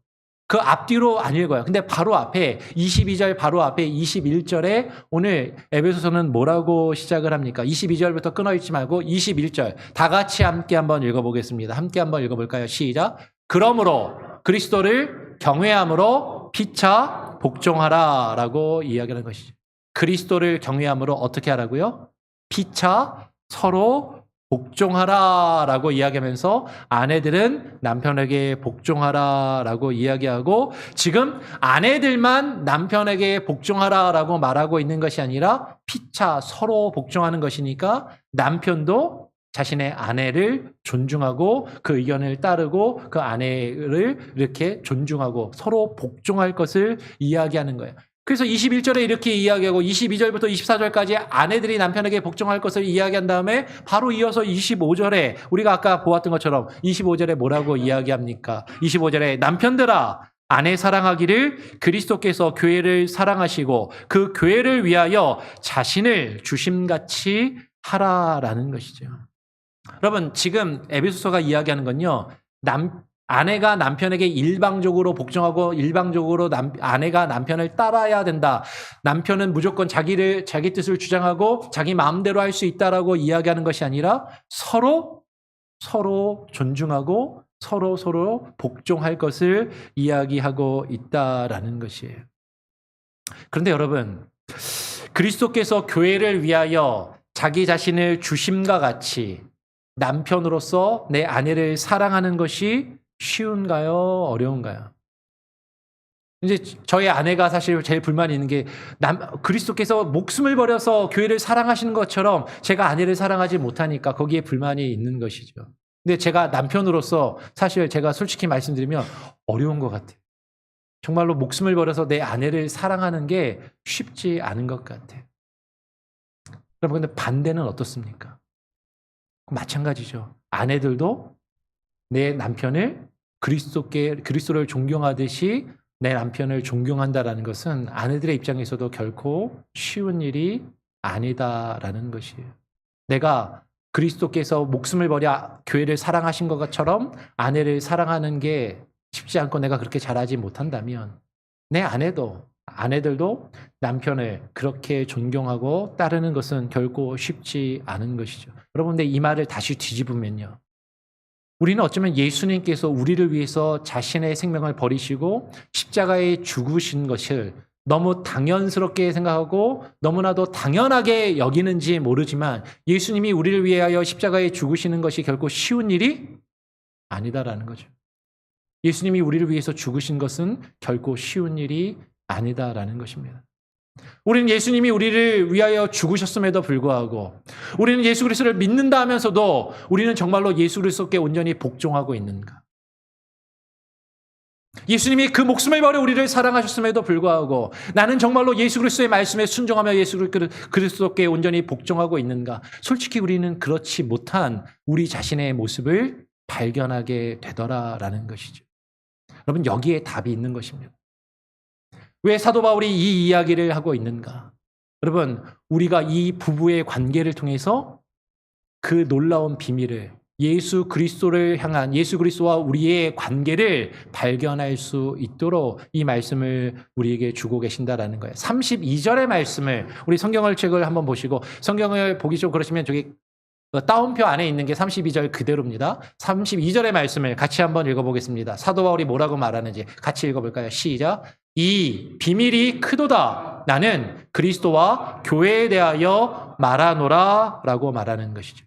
그 앞뒤로 안 읽어요. 근데 바로 앞에 22절 바로 앞에 21절에 오늘 에베소서는 뭐라고 시작을 합니까? 22절부터 끊어 읽지 말고 21절 다 같이 함께 한번 읽어보겠습니다. 함께 한번 읽어볼까요? 시작. 그러므로 그리스도를 경외함으로 피차 복종하라 라고 이야기하는 것이죠. 그리스도를 경외함으로 어떻게 하라고요? 피차 서로 복종하라 라고 이야기하면서 아내들은 남편에게 복종하라 라고 이야기하고, 지금 아내들만 남편에게 복종하라 라고 말하고 있는 것이 아니라 피차 서로 복종하는 것이니까 남편도 자신의 아내를 존중하고 그 의견을 따르고 그 아내를 이렇게 존중하고 서로 복종할 것을 이야기하는 거예요. 그래서 21절에 이렇게 이야기하고 22절부터 24절까지 아내들이 남편에게 복종할 것을 이야기한 다음에 바로 이어서 25절에 우리가 아까 보았던 것처럼 25절에 뭐라고 이야기합니까? 25절에 남편들아 아내 사랑하기를 그리스도께서 교회를 사랑하시고 그 교회를 위하여 자신을 주심같이 하라라는 것이죠. 여러분, 지금 에베소서가 이야기하는 건요, 아내가 남편에게 일방적으로 복종하고 일방적으로 아내가 남편을 따라야 된다. 남편은 무조건 자기 뜻을 주장하고 자기 마음대로 할 수 있다라고 이야기하는 것이 아니라 서로 존중하고 서로 복종할 것을 이야기하고 있다라는 것이에요. 그런데 여러분, 그리스도께서 교회를 위하여 자기 자신을 주심과 같이 남편으로서 내 아내를 사랑하는 것이 쉬운가요? 어려운가요? 이제 저희 아내가 사실 제일 불만이 있는 게 그리스도께서 목숨을 버려서 교회를 사랑하시는 것처럼 제가 아내를 사랑하지 못하니까 거기에 불만이 있는 것이죠. 근데 제가 남편으로서 사실 제가 솔직히 말씀드리면 어려운 것 같아요. 정말로 목숨을 버려서 내 아내를 사랑하는 게 쉽지 않은 것 같아요. 여러분, 근데 반대는 어떻습니까? 마찬가지죠. 아내들도 내 남편을 그리스도를 존경하듯이 내 남편을 존경한다라는 것은 아내들의 입장에서도 결코 쉬운 일이 아니다라는 것이에요. 내가 그리스도께서 목숨을 버려 교회를 사랑하신 것처럼 아내를 사랑하는 게 쉽지 않고 내가 그렇게 잘하지 못한다면 내 아내들도 남편을 그렇게 존경하고 따르는 것은 결코 쉽지 않은 것이죠. 여러분, 근데 이 말을 다시 뒤집으면요, 우리는 어쩌면 예수님께서 우리를 위해서 자신의 생명을 버리시고 십자가에 죽으신 것을 너무 당연스럽게 생각하고 너무나도 당연하게 여기는지 모르지만 예수님이 우리를 위하여 십자가에 죽으시는 것이 결코 쉬운 일이 아니다라는 거죠. 예수님이 우리를 위해서 죽으신 것은 결코 쉬운 일이 아니다라는 것입니다. 우리는 예수님이 우리를 위하여 죽으셨음에도 불구하고 우리는 예수 그리스도를 믿는다 하면서도 우리는 정말로 예수 그리스도께 온전히 복종하고 있는가? 예수님이 그 목숨을 버려 우리를 사랑하셨음에도 불구하고 나는 정말로 예수 그리스도의 말씀에 순종하며 예수 그리스도께 온전히 복종하고 있는가? 솔직히 우리는 그렇지 못한 우리 자신의 모습을 발견하게 되더라라는 것이죠. 여러분, 여기에 답이 있는 것입니다. 왜 사도 바울이 이 이야기를 하고 있는가? 여러분, 우리가 이 부부의 관계를 통해서 그 놀라운 비밀을, 예수 그리스도를 향한 예수 그리스도와 우리의 관계를 발견할 수 있도록 이 말씀을 우리에게 주고 계신다라는 거예요. 32절의 말씀을 우리 성경을 책을 한번 보시고, 성경을 보기 좀 그러시면 저기 따옴표 안에 있는 게 32절 그대로입니다. 32절의 말씀을 같이 한번 읽어보겠습니다. 사도 바울이 뭐라고 말하는지 같이 읽어볼까요? 시작. 이 비밀이 크도다. 나는 그리스도와 교회에 대하여 말하노라 라고 말하는 것이죠.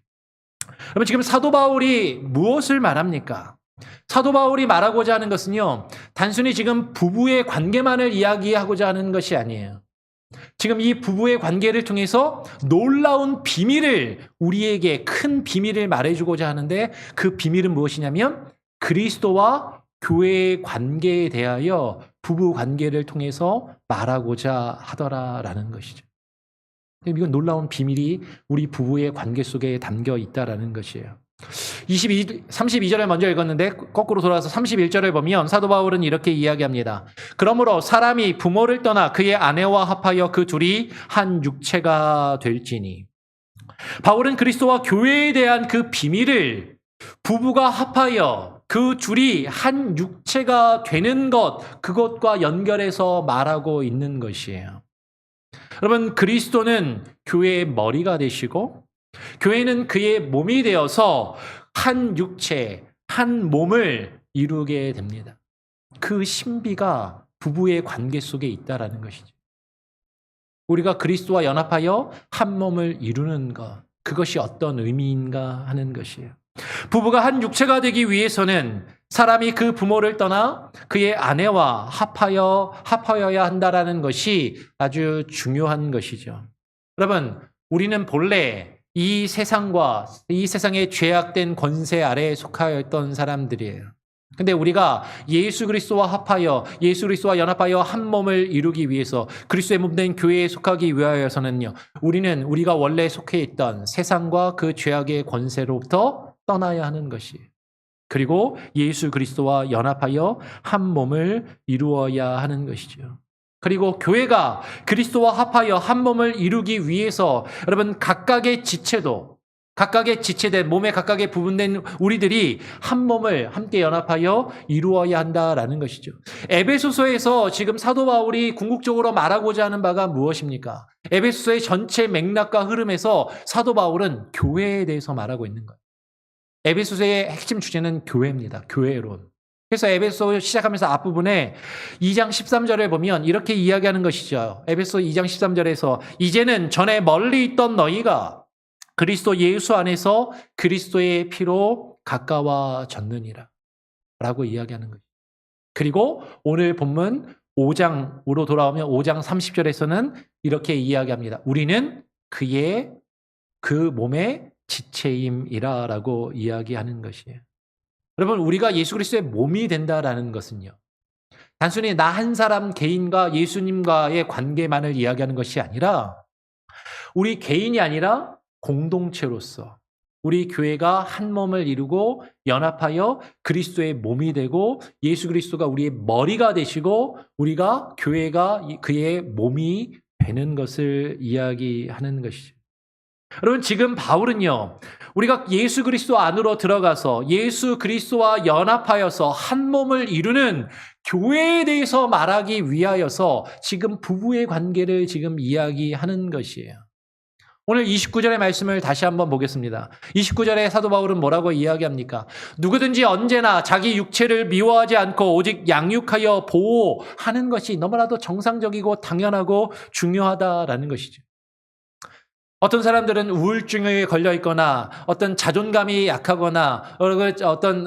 여러분, 지금 사도 바울이 무엇을 말합니까? 사도 바울이 말하고자 하는 것은요, 단순히 지금 부부의 관계만을 이야기하고자 하는 것이 아니에요. 지금 이 부부의 관계를 통해서 놀라운 비밀을, 우리에게 큰 비밀을 말해주고자 하는데, 그 비밀은 무엇이냐면 그리스도와 교회의 관계에 대하여 부부 관계를 통해서 말하고자 하더라라는 것이죠. 이건 놀라운 비밀이 우리 부부의 관계 속에 담겨 있다라는 것이에요. 32절을 먼저 읽었는데 거꾸로 돌아와서 31절을 보면 사도 바울은 이렇게 이야기합니다. 그러므로 사람이 부모를 떠나 그의 아내와 합하여 그 둘이 한 육체가 될지니. 바울은 그리스도와 교회에 대한 그 비밀을 부부가 합하여 그 둘이 한 육체가 되는 것, 그것과 연결해서 말하고 있는 것이에요. 여러분, 그리스도는 교회의 머리가 되시고 교회는 그의 몸이 되어서 한 육체, 한 몸을 이루게 됩니다. 그 신비가 부부의 관계 속에 있다라는 것이죠. 우리가 그리스도와 연합하여 한 몸을 이루는 것, 그것이 어떤 의미인가 하는 것이에요. 부부가 한 육체가 되기 위해서는 사람이 그 부모를 떠나 그의 아내와 합하여야 한다라는 것이 아주 중요한 것이죠. 여러분, 우리는 본래 이 세상과 이 세상의 죄악된 권세 아래에 속하여 있던 사람들이에요. 근데 우리가 예수 그리스도와 합하여 예수 그리스도와 연합하여 한 몸을 이루기 위해서 그리스도의 몸된 교회에 속하기 위하여서는요. 우리는 우리가 원래 속해 있던 세상과 그 죄악의 권세로부터 떠나야 하는 것이에요. 그리고 예수 그리스도와 연합하여 한 몸을 이루어야 하는 것이죠. 그리고 교회가 그리스도와 합하여 한 몸을 이루기 위해서 여러분 각각의 지체된 몸의 각각의 부분된 우리들이 한 몸을 함께 연합하여 이루어야 한다라는 것이죠. 에베소서에서 지금 사도 바울이 궁극적으로 말하고자 하는 바가 무엇입니까? 에베소서의 전체 맥락과 흐름에서 사도 바울은 교회에 대해서 말하고 있는 거예요. 에베소서의 핵심 주제는 교회입니다. 교회론. 그래서 에베소 시작하면서 앞부분에 2장 13절을 보면 이렇게 이야기하는 것이죠. 에베소 2장 13절에서 이제는 전에 멀리 있던 너희가 그리스도 예수 안에서 그리스도의 피로 가까워졌느니라 라고 이야기하는 거죠. 그리고 오늘 본문 5장으로 돌아오면 5장 30절에서는 이렇게 이야기합니다. 우리는 그 몸의 지체임이라 라고 이야기하는 것이에요. 여러분, 우리가 예수 그리스도의 몸이 된다라는 것은요. 단순히 나 한 사람 개인과 예수님과의 관계만을 이야기하는 것이 아니라 우리 개인이 아니라 공동체로서 우리 교회가 한 몸을 이루고 연합하여 그리스도의 몸이 되고 예수 그리스도가 우리의 머리가 되시고 우리가 교회가 그의 몸이 되는 것을 이야기하는 것이죠. 여러분, 지금 바울은요, 우리가 예수 그리스도 안으로 들어가서 예수 그리스도와 연합하여서 한 몸을 이루는 교회에 대해서 말하기 위하여서 지금 부부의 관계를 지금 이야기하는 것이에요. 오늘 29절의 말씀을 다시 한번 보겠습니다. 29절에 사도 바울은 뭐라고 이야기합니까? 누구든지 언제나 자기 육체를 미워하지 않고 오직 양육하여 보호하는 것이 너무나도 정상적이고 당연하고 중요하다라는 것이죠. 어떤 사람들은 우울증에 걸려 있거나 어떤 자존감이 약하거나 어떤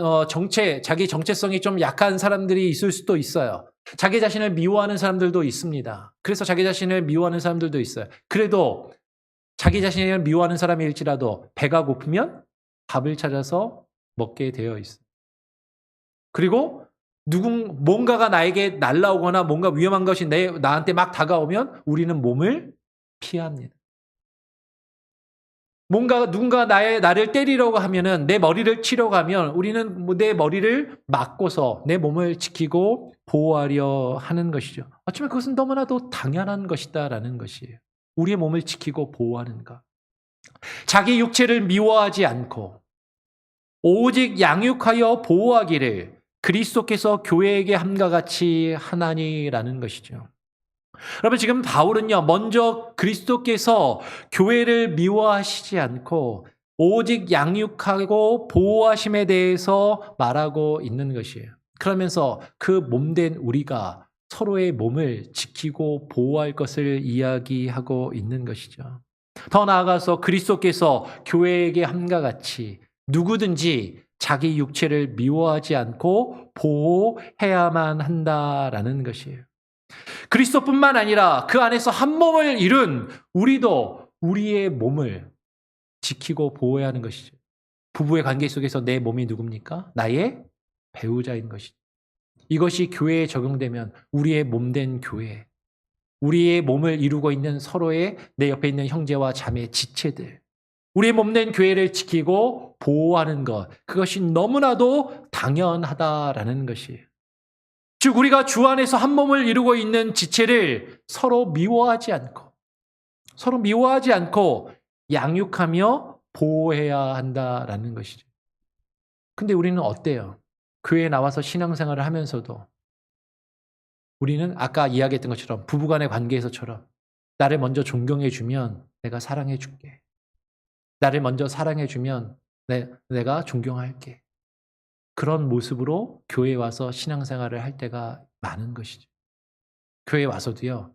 자기 정체성이 좀 약한 사람들이 있을 수도 있어요. 자기 자신을 미워하는 사람들도 있습니다. 그래서 자기 자신을 미워하는 사람들도 있어요. 그래도 자기 자신을 미워하는 사람일지라도 배가 고프면 밥을 찾아서 먹게 되어 있어요. 그리고 뭔가가 나에게 날라오거나 뭔가 위험한 것이 나한테 막 다가오면 우리는 몸을 피합니다. 누군가 나를 때리려고 하면은 내 머리를 치려고 하면 우리는 내 머리를 막고서 내 몸을 지키고 보호하려 하는 것이죠. 어쩌면 그것은 너무나도 당연한 것이다라는 것이에요. 우리의 몸을 지키고 보호하는 것. 자기 육체를 미워하지 않고 오직 양육하여 보호하기를 그리스도께서 교회에게 함과 같이 하나니라는 것이죠. 여러분, 지금 바울은요, 먼저 그리스도께서 교회를 미워하시지 않고 오직 양육하고 보호하심에 대해서 말하고 있는 것이에요. 그러면서 그 몸된 우리가 서로의 몸을 지키고 보호할 것을 이야기하고 있는 것이죠. 더 나아가서 그리스도께서 교회에게 함과 같이 누구든지 자기 육체를 미워하지 않고 보호해야만 한다라는 것이에요. 그리스도뿐만 아니라 그 안에서 한 몸을 이룬 우리도 우리의 몸을 지키고 보호해야 하는 것이죠. 부부의 관계 속에서 내 몸이 누굽니까? 나의 배우자인 것이죠. 이것이 교회에 적용되면 우리의 몸된 교회, 우리의 몸을 이루고 있는 서로의 내 옆에 있는 형제와 자매, 지체들, 우리의 몸된 교회를 지키고 보호하는 것, 그것이 너무나도 당연하다라는 것이에요. 즉 우리가 주 안에서 한 몸을 이루고 있는 지체를 서로 미워하지 않고 양육하며 보호해야 한다라는 것이죠. 근데 우리는 어때요? 교회에 나와서 신앙생활을 하면서도 우리는 아까 이야기했던 것처럼 부부간의 관계에서처럼 나를 먼저 존경해 주면 내가 사랑해 줄게. 나를 먼저 사랑해 주면 내가 존경할게. 그런 모습으로 교회에 와서 신앙생활을 할 때가 많은 것이죠. 교회에 와서도요.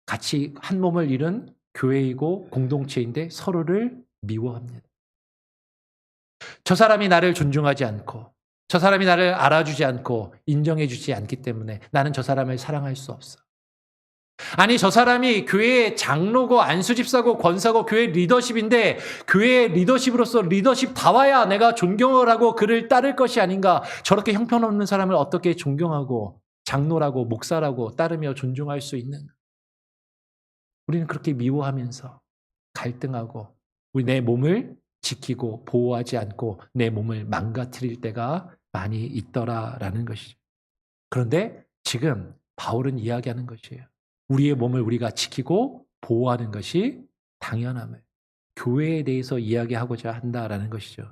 같이 한 몸을 이룬 교회이고 공동체인데 서로를 미워합니다. 저 사람이 나를 존중하지 않고 저 사람이 나를 알아주지 않고 인정해 주지 않기 때문에 나는 저 사람을 사랑할 수 없어. 아니 저 사람이 교회의 장로고 안수집사고 권사고 교회 리더십인데 교회의 리더십으로서 리더십다워야 내가 존경을 하고 그를 따를 것이 아닌가. 저렇게 형편없는 사람을 어떻게 존경하고 장로라고 목사라고 따르며 존중할 수 있는가. 우리는 그렇게 미워하면서 갈등하고 우리 내 몸을 지키고 보호하지 않고 내 몸을 망가뜨릴 때가 많이 있더라라는 것이죠. 그런데 지금 바울은 이야기하는 것이에요. 우리의 몸을 우리가 지키고 보호하는 것이 당연함을 교회에 대해서 이야기하고자 한다라는 것이죠.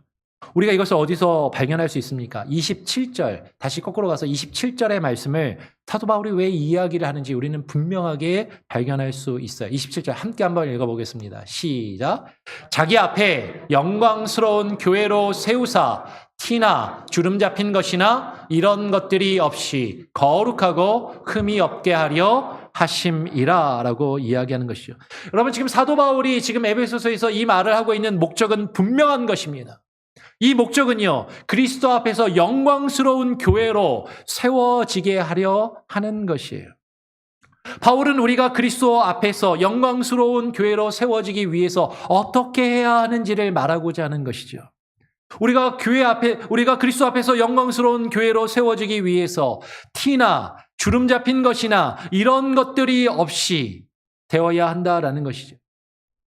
우리가 이것을 어디서 발견할 수 있습니까? 27절, 다시 거꾸로 가서 27절의 말씀을 사도 바울이 왜 이야기를 하는지 우리는 분명하게 발견할 수 있어요. 27절 함께 한번 읽어보겠습니다. 시작. 자기 앞에 영광스러운 교회로 세우사 티나 주름 잡힌 것이나 이런 것들이 없이 거룩하고 흠이 없게 하려 하심이라 라고 이야기하는 것이죠. 여러분 지금 사도 바울이 지금 에베소서에서 이 말을 하고 있는 목적은 분명한 것입니다. 이 목적은요, 그리스도 앞에서 영광스러운 교회로 세워지게 하려 하는 것이에요. 바울은 우리가 그리스도 앞에서 영광스러운 교회로 세워지기 위해서 어떻게 해야 하는지를 말하고자 하는 것이죠. 우리가 그리스도 앞에서 영광스러운 교회로 세워지기 위해서 티나 주름 잡힌 것이나 이런 것들이 없이 되어야 한다라는 것이죠.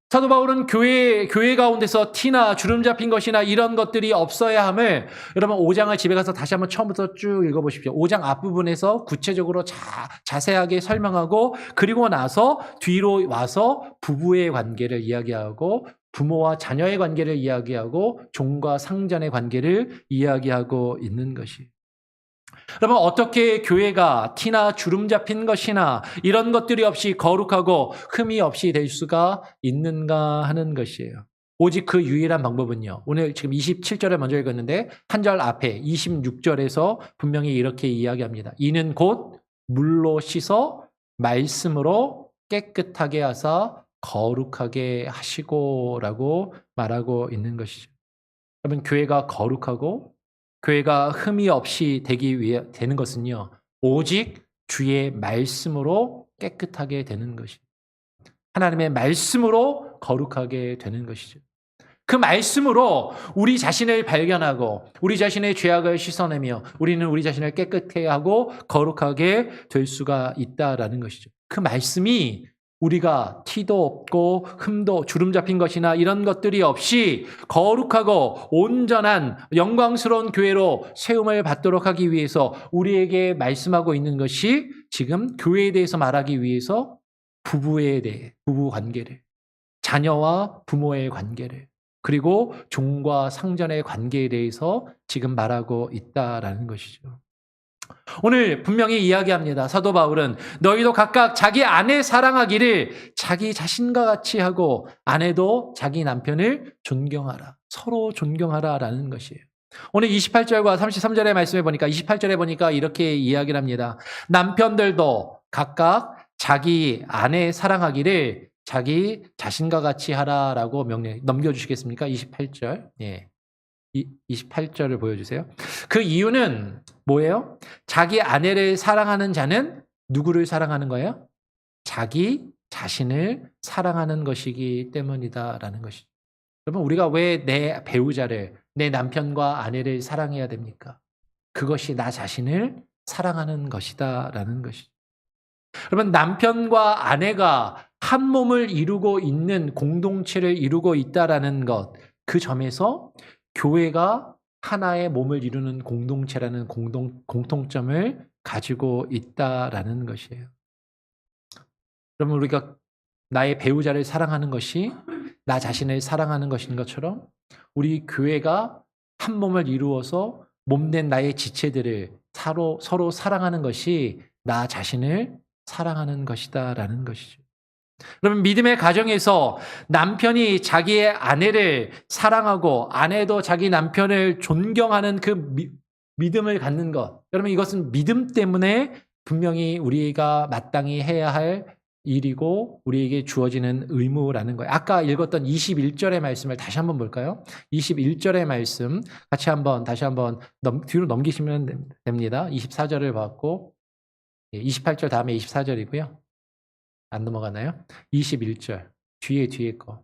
사도 바울은 교회 가운데서 티나 주름 잡힌 것이나 이런 것들이 없어야 함을 여러분 5장을 집에 가서 다시 한번 처음부터 쭉 읽어보십시오. 5장 앞부분에서 구체적으로 자세하게 설명하고 그리고 나서 뒤로 와서 부부의 관계를 이야기하고 부모와 자녀의 관계를 이야기하고 종과 상전의 관계를 이야기하고 있는 것이. 여러분 어떻게 교회가 티나 주름 잡힌 것이나 이런 것들이 없이 거룩하고 흠이 없이 될 수가 있는가 하는 것이에요. 오직 그 유일한 방법은요. 오늘 지금 27절에 먼저 읽었는데 한 절 앞에 26절에서 분명히 이렇게 이야기합니다. 이는 곧 물로 씻어 말씀으로 깨끗하게 하사 거룩하게 하시고라고 말하고 있는 것이죠. 여러분 교회가 거룩하고 교회가 흠이 없이 되는 것은요. 오직 주의 말씀으로 깨끗하게 되는 것이죠. 하나님의 말씀으로 거룩하게 되는 것이죠. 그 말씀으로 우리 자신을 발견하고 우리 자신의 죄악을 씻어내며 우리는 우리 자신을 깨끗하게 하고 거룩하게 될 수가 있다라는 것이죠. 그 말씀이 우리가 티도 없고 흠도 주름 잡힌 것이나 이런 것들이 없이 거룩하고 온전한 영광스러운 교회로 세움을 받도록 하기 위해서 우리에게 말씀하고 있는 것이 지금 교회에 대해서 말하기 위해서 부부 관계를, 자녀와 부모의 관계를, 그리고 종과 상전의 관계에 대해서 지금 말하고 있다라는 것이죠. 오늘 분명히 이야기합니다. 사도 바울은 너희도 각각 자기 아내 사랑하기를 자기 자신과 같이 하고 아내도 자기 남편을 존경하라. 서로 존경하라라는 것이에요. 오늘 28절과 33절의 말씀에 보니까 28절에 보니까 이렇게 이야기를 합니다. 남편들도 각각 자기 아내 사랑하기를 자기 자신과 같이 하라라고 명령 넘겨주시겠습니까? 28절. 예. 28절을 보여주세요. 그 이유는 뭐예요? 자기 아내를 사랑하는 자는 누구를 사랑하는 거예요? 자기 자신을 사랑하는 것이기 때문이다라는 것이죠. 여러분 우리가 왜 내 배우자를, 내 남편과 아내를 사랑해야 됩니까? 그것이 나 자신을 사랑하는 것이다라는 것이죠. 여러분 남편과 아내가 한 몸을 이루고 있는 공동체를 이루고 있다라는 것, 그 점에서 교회가 하나의 몸을 이루는 공동체라는 공통점을 가지고 있다라는 것이에요. 그러면 우리가 나의 배우자를 사랑하는 것이 나 자신을 사랑하는 것인 것처럼 우리 교회가 한 몸을 이루어서 몸된 나의 지체들을 서로 사랑하는 것이 나 자신을 사랑하는 것이다라는 것이죠. 그러면 믿음의 가정에서 남편이 자기의 아내를 사랑하고 아내도 자기 남편을 존경하는 그 믿음을 갖는 것. 여러분 이것은 믿음 때문에 분명히 우리가 마땅히 해야 할 일이고 우리에게 주어지는 의무라는 거예요. 아까 읽었던 21절의 말씀을 다시 한번 볼까요? 21절의 말씀 다시 한번 뒤로 넘기시면 됩니다. 24절을 봤고 28절 다음에 24절이고요. 안 넘어가나요? 21절 뒤에 거.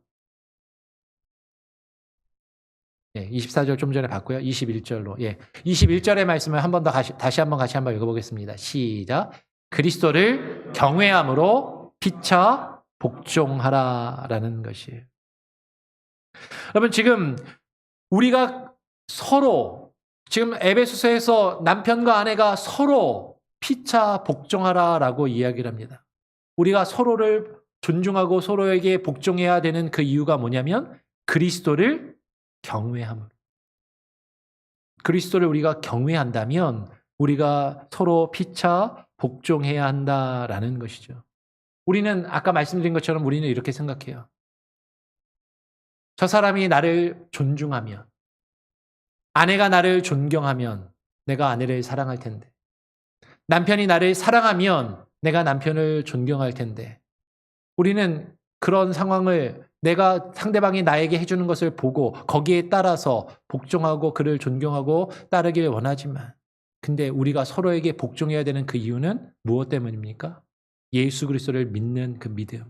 24절 좀 전에 봤고요. 21절로. 21절의 말씀을 한 번 더 다시 한번 같이 한번 읽어보겠습니다. 시작. 그리스도를 경외함으로 피차 복종하라라는 것이에요. 여러분 지금 우리가 서로 지금 에베소서에서 남편과 아내가 서로 피차 복종하라라고 이야기를 합니다. 우리가 서로를 존중하고 서로에게 복종해야 되는 그 이유가 뭐냐면 그리스도를 경외함으로. 그리스도를 우리가 경외한다면 우리가 서로 피차 복종해야 한다라는 것이죠. 우리는 아까 말씀드린 것처럼 우리는 이렇게 생각해요. 저 사람이 나를 존중하면, 아내가 나를 존경하면 내가 아내를 사랑할 텐데, 남편이 나를 사랑하면 내가 남편을 존경할 텐데, 우리는 그런 상황을 내가 상대방이 나에게 해주는 것을 보고 거기에 따라서 복종하고 그를 존경하고 따르길 원하지만, 근데 우리가 서로에게 복종해야 되는 그 이유는 무엇 때문입니까? 예수 그리스도를 믿는 그 믿음,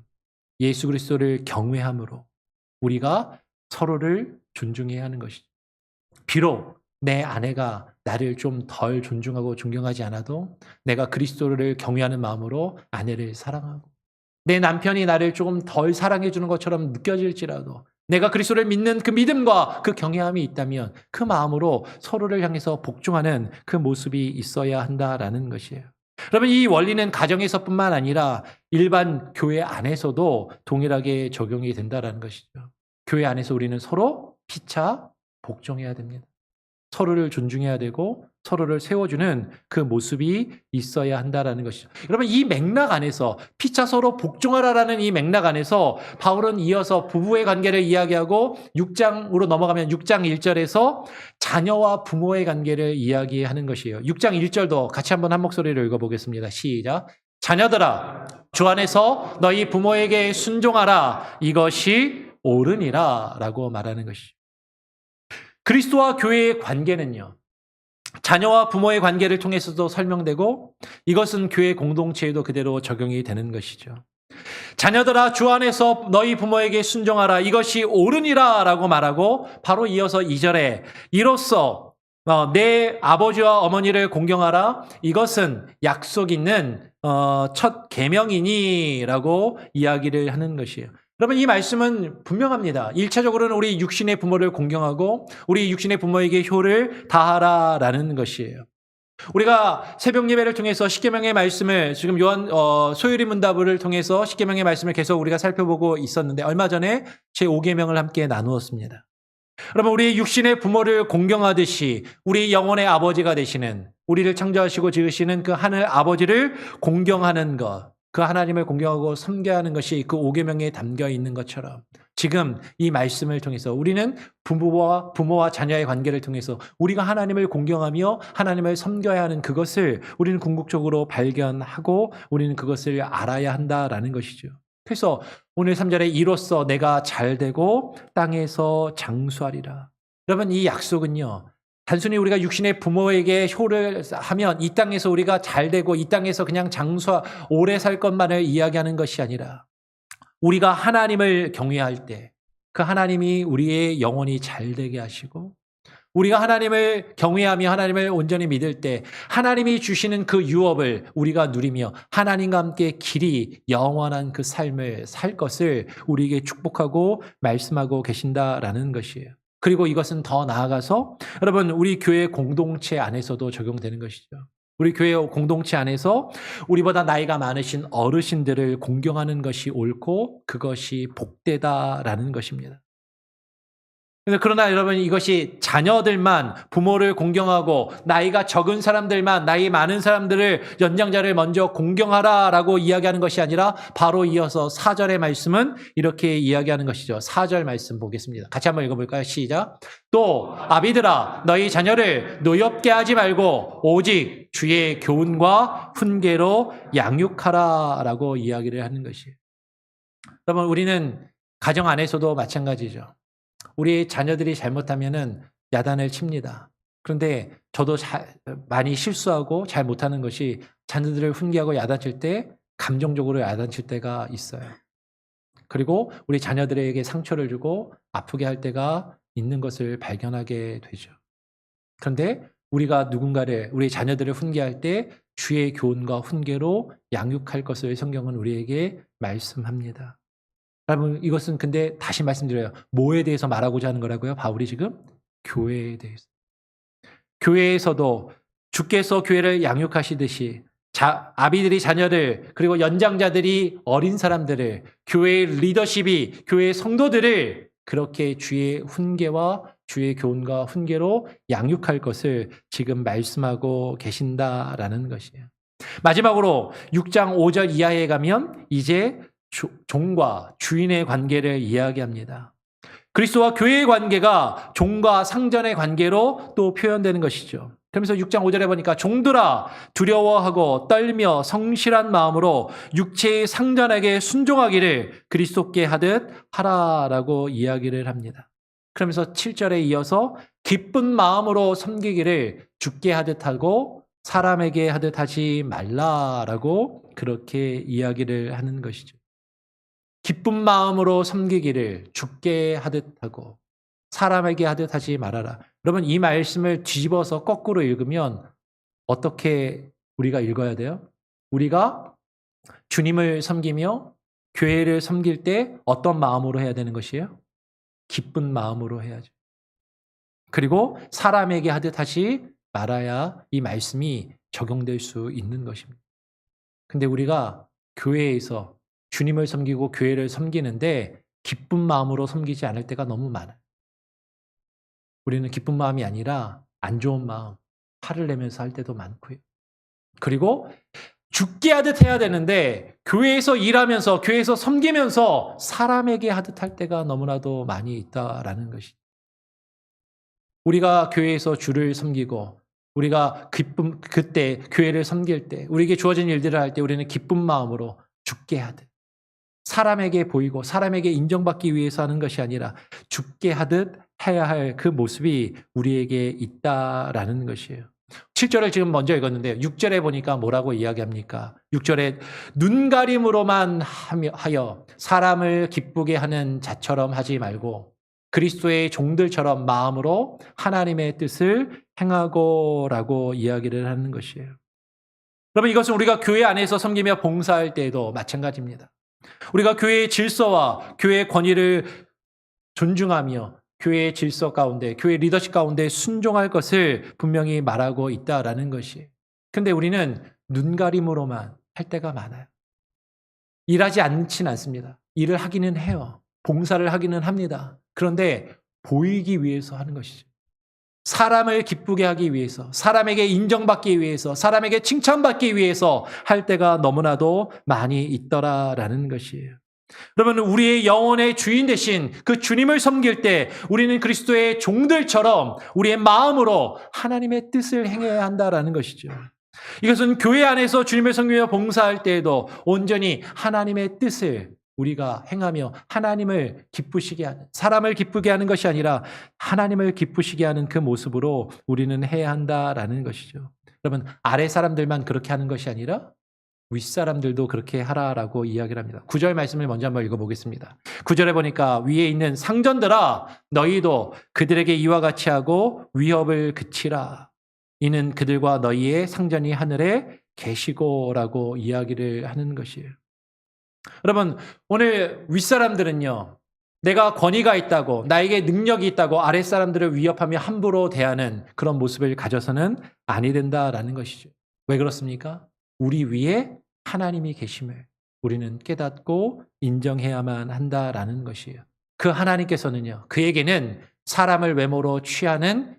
예수 그리스도를 경외함으로 우리가 서로를 존중해야 하는 것이죠. 비록 내 아내가 나를 좀 덜 존중하고 존경하지 않아도 내가 그리스도를 경외하는 마음으로 아내를 사랑하고, 내 남편이 나를 조금 덜 사랑해 주는 것처럼 느껴질지라도 내가 그리스도를 믿는 그 믿음과 그 경외함이 있다면 그 마음으로 서로를 향해서 복종하는 그 모습이 있어야 한다라는 것이에요. 여러분 이 원리는 가정에서뿐만 아니라 일반 교회 안에서도 동일하게 적용이 된다라는 것이죠. 교회 안에서 우리는 서로 피차 복종해야 됩니다. 서로를 존중해야 되고 서로를 세워주는 그 모습이 있어야 한다라는 것이죠. 여러분 이 맥락 안에서 피차 서로 복종하라라는 이 맥락 안에서 바울은 이어서 부부의 관계를 이야기하고 6장으로 넘어가면 6장 1절에서 자녀와 부모의 관계를 이야기하는 것이에요. 6장 1절도 같이 한번 한 목소리로 읽어보겠습니다. 시작. 자녀들아 주 안에서 너희 부모에게 순종하라. 이것이 옳으니라 라고 말하는 것이죠. 그리스도와 교회의 관계는요, 자녀와 부모의 관계를 통해서도 설명되고 이것은 교회 공동체에도 그대로 적용이 되는 것이죠. 자녀들아 주 안에서 너희 부모에게 순종하라. 이것이 옳으니라 라고 말하고 바로 이어서 2절에 이로써 내 아버지와 어머니를 공경하라. 이것은 약속 있는 첫 계명이니 라고 이야기를 하는 것이에요. 여러분 이 말씀은 분명합니다. 1차적으로는 우리 육신의 부모를 공경하고 우리 육신의 부모에게 효를 다하라라는 것이에요. 우리가 새벽 예배를 통해서 십계명의 말씀을 지금 소요리 문답을 통해서 십계명의 말씀을 계속 우리가 살펴보고 있었는데 얼마 전에 제5계명을 함께 나누었습니다. 여러분 우리 육신의 부모를 공경하듯이 우리 영혼의 아버지가 되시는, 우리를 창조하시고 지으시는 그 하늘 아버지를 공경하는 것, 그 하나님을 공경하고 섬겨야 하는 것이 그 5계명에 담겨 있는 것처럼 지금 이 말씀을 통해서 우리는 부모와 자녀의 관계를 통해서 우리가 하나님을 공경하며 하나님을 섬겨야 하는 그것을 우리는 궁극적으로 발견하고 우리는 그것을 알아야 한다라는 것이죠. 그래서 오늘 3절에 이로써 내가 잘되고 땅에서 장수하리라. 여러분 이 약속은요, 단순히 우리가 육신의 부모에게 효를 하면 이 땅에서 우리가 잘되고 이 땅에서 그냥 오래 살 것만을 이야기하는 것이 아니라 우리가 하나님을 경외할 때 그 하나님이 우리의 영혼이 잘되게 하시고 우리가 하나님을 경외하며 하나님을 온전히 믿을 때 하나님이 주시는 그 유업을 우리가 누리며 하나님과 함께 길이 영원한 그 삶을 살 것을 우리에게 축복하고 말씀하고 계신다라는 것이에요. 그리고 이것은 더 나아가서 여러분 우리 교회 공동체 안에서도 적용되는 것이죠. 우리 교회 공동체 안에서 우리보다 나이가 많으신 어르신들을 공경하는 것이 옳고 그것이 복되다라는 것입니다. 그러나 여러분 이것이 자녀들만 부모를 공경하고 나이가 적은 사람들만 나이 많은 사람들을 연장자를 먼저 공경하라라고 이야기하는 것이 아니라 바로 이어서 4절의 말씀은 이렇게 이야기하는 것이죠. 4절 말씀 보겠습니다. 같이 한번 읽어볼까요? 시작. 또 아비들아 너희 자녀를 노엽게 하지 말고 오직 주의 교훈과 훈계로 양육하라라고 이야기를 하는 것이에요. 여러분 우리는 가정 안에서도 마찬가지죠. 우리 자녀들이 잘못하면은 야단을 칩니다. 그런데 저도 많이 실수하고 잘 못하는 것이 자녀들을 훈계하고 야단칠 때 감정적으로 야단칠 때가 있어요. 그리고 우리 자녀들에게 상처를 주고 아프게 할 때가 있는 것을 발견하게 되죠. 그런데 우리가 누군가를 우리 자녀들을 훈계할 때 주의 교훈과 훈계로 양육할 것을 성경은 우리에게 말씀합니다. 여러분 이것은 근데 다시 말씀드려요. 뭐에 대해서 말하고자 하는 거라고요? 바울이 지금 교회에 대해서. 교회에서도 주께서 교회를 양육하시듯이 아비들이 자녀를 그리고 연장자들이 어린 사람들을 교회의 리더십이 교회의 성도들을 그렇게 주의 훈계와 주의 교훈과 훈계로 양육할 것을 지금 말씀하고 계신다라는 것이에요. 마지막으로 6장 5절 이하에 가면 이제 종과 주인의 관계를 이야기합니다. 그리스도와 교회의 관계가 종과 상전의 관계로 또 표현되는 것이죠. 그러면서 6장 5절에 보니까 종들아 두려워하고 떨며 성실한 마음으로 육체의 상전에게 순종하기를 그리스도께 하듯 하라라고 이야기를 합니다. 그러면서 7절에 이어서 기쁜 마음으로 섬기기를 주께 하듯 하고 사람에게 하듯 하지 말라라고 그렇게 이야기를 하는 것이죠. 기쁜 마음으로 섬기기를 주께 하듯 하고 사람에게 하듯 하지 말아라. 여러분 이 말씀을 뒤집어서 거꾸로 읽으면 어떻게 우리가 읽어야 돼요? 우리가 주님을 섬기며 교회를 섬길 때 어떤 마음으로 해야 되는 것이에요? 기쁜 마음으로 해야죠. 그리고 사람에게 하듯 하지 말아야 이 말씀이 적용될 수 있는 것입니다. 근데 우리가 교회에서 주님을 섬기고 교회를 섬기는데 기쁜 마음으로 섬기지 않을 때가 너무 많아요. 우리는 기쁜 마음이 아니라 안 좋은 마음, 화를 내면서 할 때도 많고요. 그리고 죽게 하듯 해야 되는데 교회에서 일하면서 교회에서 섬기면서 사람에게 하듯 할 때가 너무나도 많이 있다라는 것이죠. 우리가 교회에서 주를 섬기고 우리가 그때 교회를 섬길 때 우리에게 주어진 일들을 할 때 우리는 기쁜 마음으로 죽게 하듯 사람에게 보이고 사람에게 인정받기 위해서 하는 것이 아니라 죽게 하듯 해야 할 그 모습이 우리에게 있다라는 것이에요. 7절을 지금 먼저 읽었는데 6절에 보니까 뭐라고 이야기합니까? 6절에 눈가림으로만 하여 사람을 기쁘게 하는 자처럼 하지 말고 그리스도의 종들처럼 마음으로 하나님의 뜻을 행하고라고 이야기를 하는 것이에요. 여러분 이것은 우리가 교회 안에서 섬기며 봉사할 때에도 마찬가지입니다. 우리가 교회의 질서와 교회의 권위를 존중하며 교회의 질서 가운데, 교회 리더십 가운데 순종할 것을 분명히 말하고 있다라는 것이에요. 근데 우리는 눈가림으로만 할 때가 많아요. 일하지 않진 않습니다. 일을 하기는 해요. 봉사를 하기는 합니다. 그런데 보이기 위해서 하는 것이죠. 사람을 기쁘게 하기 위해서, 사람에게 인정받기 위해서, 사람에게 칭찬받기 위해서 할 때가 너무나도 많이 있더라라는 것이에요. 여러분 우리의 영혼의 주인 되신 그 주님을 섬길 때 우리는 그리스도의 종들처럼 우리의 마음으로 하나님의 뜻을 행해야 한다라는 것이죠. 이것은 교회 안에서 주님을 섬기며 봉사할 때에도 온전히 하나님의 뜻을 우리가 행하며 하나님을 기쁘시게 하는, 사람을 기쁘게 하는 것이 아니라 하나님을 기쁘시게 하는 그 모습으로 우리는 해야 한다라는 것이죠. 여러분 아래 사람들만 그렇게 하는 것이 아니라 윗사람들도 그렇게 하라라고 이야기를 합니다. 9절 말씀을 먼저 한번 읽어보겠습니다. 9절에 보니까 위에 있는 상전들아 너희도 그들에게 이와 같이 하고 위협을 그치라. 이는 그들과 너희의 상전이 하늘에 계시고라고 이야기를 하는 것이에요. 여러분 오늘 윗사람들은요. 내가 권위가 있다고 나에게 능력이 있다고 아랫사람들을 위협하며 함부로 대하는 그런 모습을 가져서는 아니 된다라는 것이죠. 왜 그렇습니까? 우리 위에 하나님이 계심을 우리는 깨닫고 인정해야만 한다라는 것이에요. 그 하나님께서는요. 그에게는 사람을 외모로 취하는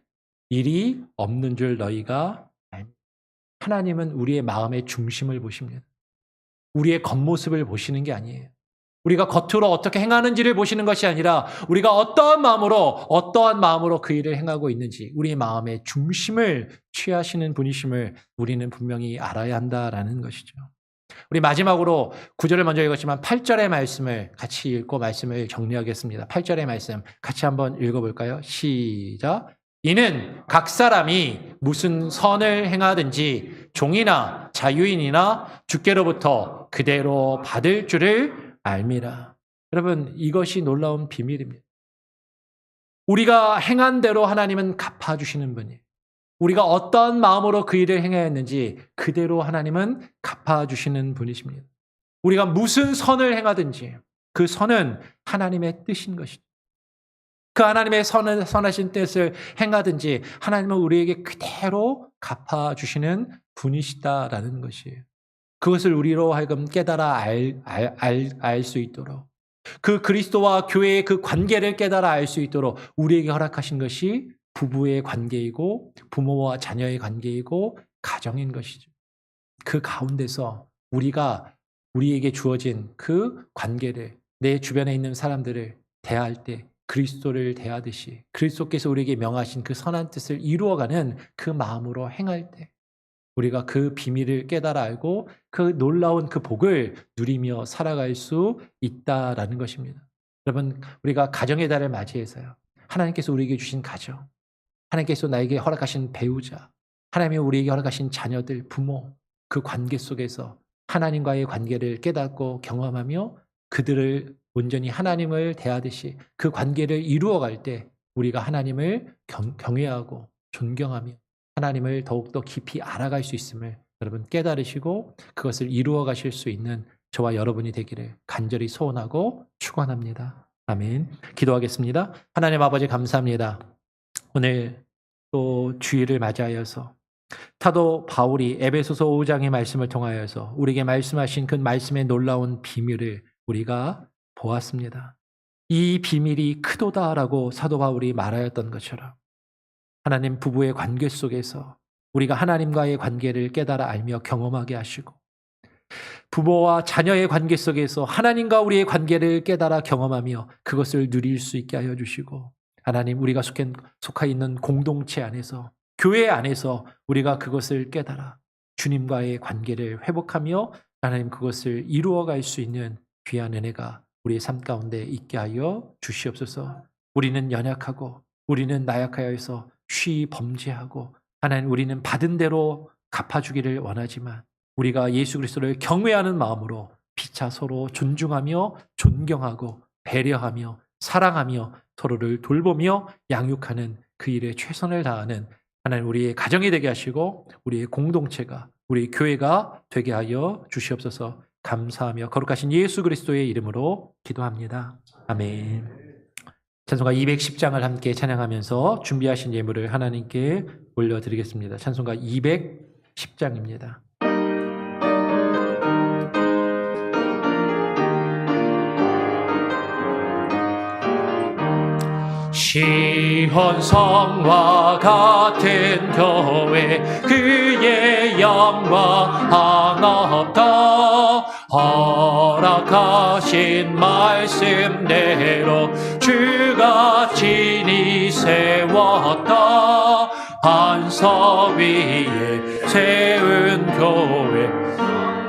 일이 없는 줄 너희가 알면. 하나님은 우리의 마음의 중심을 보십니다. 우리의 겉모습을 보시는 게 아니에요. 우리가 겉으로 어떻게 행하는지를 보시는 것이 아니라 우리가 어떠한 마음으로 그 일을 행하고 있는지 우리의 마음의 중심을 취하시는 분이심을 우리는 분명히 알아야 한다라는 것이죠. 우리 마지막으로 9절을 먼저 읽었지만 8절의 말씀을 같이 읽고 말씀을 정리하겠습니다. 8절의 말씀 같이 한번 읽어볼까요? 시작. 이는 각 사람이 무슨 선을 행하든지 종이나 자유인이나 주께로부터 그대로 받을 줄을 알미라. 여러분 이것이 놀라운 비밀입니다. 우리가 행한 대로 하나님은 갚아주시는 분이에요. 우리가 어떤 마음으로 그 일을 행하였는지 그대로 하나님은 갚아주시는 분이십니다. 우리가 무슨 선을 행하든지 그 선은 하나님의 뜻인 것이죠. 그 하나님의 선하신 뜻을 행하든지 하나님은 우리에게 그대로 갚아주시는 분이시다라는 것이에요. 그것을 우리로 하여금 깨달아 알 수 있도록 그 그리스도와 교회의 그 관계를 깨달아 알 수 있도록 우리에게 허락하신 것이 부부의 관계이고 부모와 자녀의 관계이고 가정인 것이죠. 그 가운데서 우리가 우리에게 주어진 그 관계를 내 주변에 있는 사람들을 대할 때 그리스도를 대하듯이 그리스도께서 우리에게 명하신 그 선한 뜻을 이루어가는 그 마음으로 행할 때 우리가 그 비밀을 깨달아 알고 그 놀라운 그 복을 누리며 살아갈 수 있다라는 것입니다. 여러분 우리가 가정의 달을 맞이해서요. 하나님께서 우리에게 주신 가정, 하나님께서 나에게 허락하신 배우자, 하나님이 우리에게 허락하신 자녀들, 부모 그 관계 속에서 하나님과의 관계를 깨닫고 경험하며 그들을 온전히 하나님을 대하듯이 그 관계를 이루어갈 때 우리가 하나님을 경외하고 존경하며 하나님을 더욱더 깊이 알아갈 수 있음을 여러분 깨달으시고 그것을 이루어 가실 수 있는 저와 여러분이 되기를 간절히 소원하고 축원합니다. 아멘. 기도하겠습니다. 하나님 아버지 감사합니다. 오늘 또 주일을 맞이하여서 사도 바울이 에베소서 5장의 말씀을 통하여서 우리에게 말씀하신 그 말씀의 놀라운 비밀을 우리가 보았습니다. 이 비밀이 크도다라고 사도 바울이 말하였던 것처럼 하나님 부부의 관계 속에서 우리가 하나님과의 관계를 깨달아 알며 경험하게 하시고 부모와 자녀의 관계 속에서 하나님과 우리의 관계를 깨달아 경험하며 그것을 누릴 수 있게 하여 주시고 하나님 우리가 속해 있는 공동체 안에서 교회 안에서 우리가 그것을 깨달아 주님과의 관계를 회복하며 하나님 그것을 이루어갈 수 있는 귀한 은혜가 우리의 삶 가운데 있게 하여 주시옵소서. 우리는 연약하고 우리는 나약하여서 쉬 범죄하고 하나님 우리는 받은 대로 갚아주기를 원하지만 우리가 예수 그리스도를 경외하는 마음으로 피차 서로 존중하며 존경하고 배려하며 사랑하며 서로를 돌보며 양육하는 그 일에 최선을 다하는 하나님 우리의 가정이 되게 하시고 우리의 공동체가 우리의 교회가 되게 하여 주시옵소서. 감사하며 거룩하신 예수 그리스도의 이름으로 기도합니다. 아멘. 찬송가 210장을 함께 찬양하면서 준비하신 예물을 하나님께 올려드리겠습니다. 찬송가 210장입니다. 시온성과 같은 교회 그의 영광 하나 없다. 허락하신 말씀대로 주가 친히 세웠다. 반석 위에 세운 교회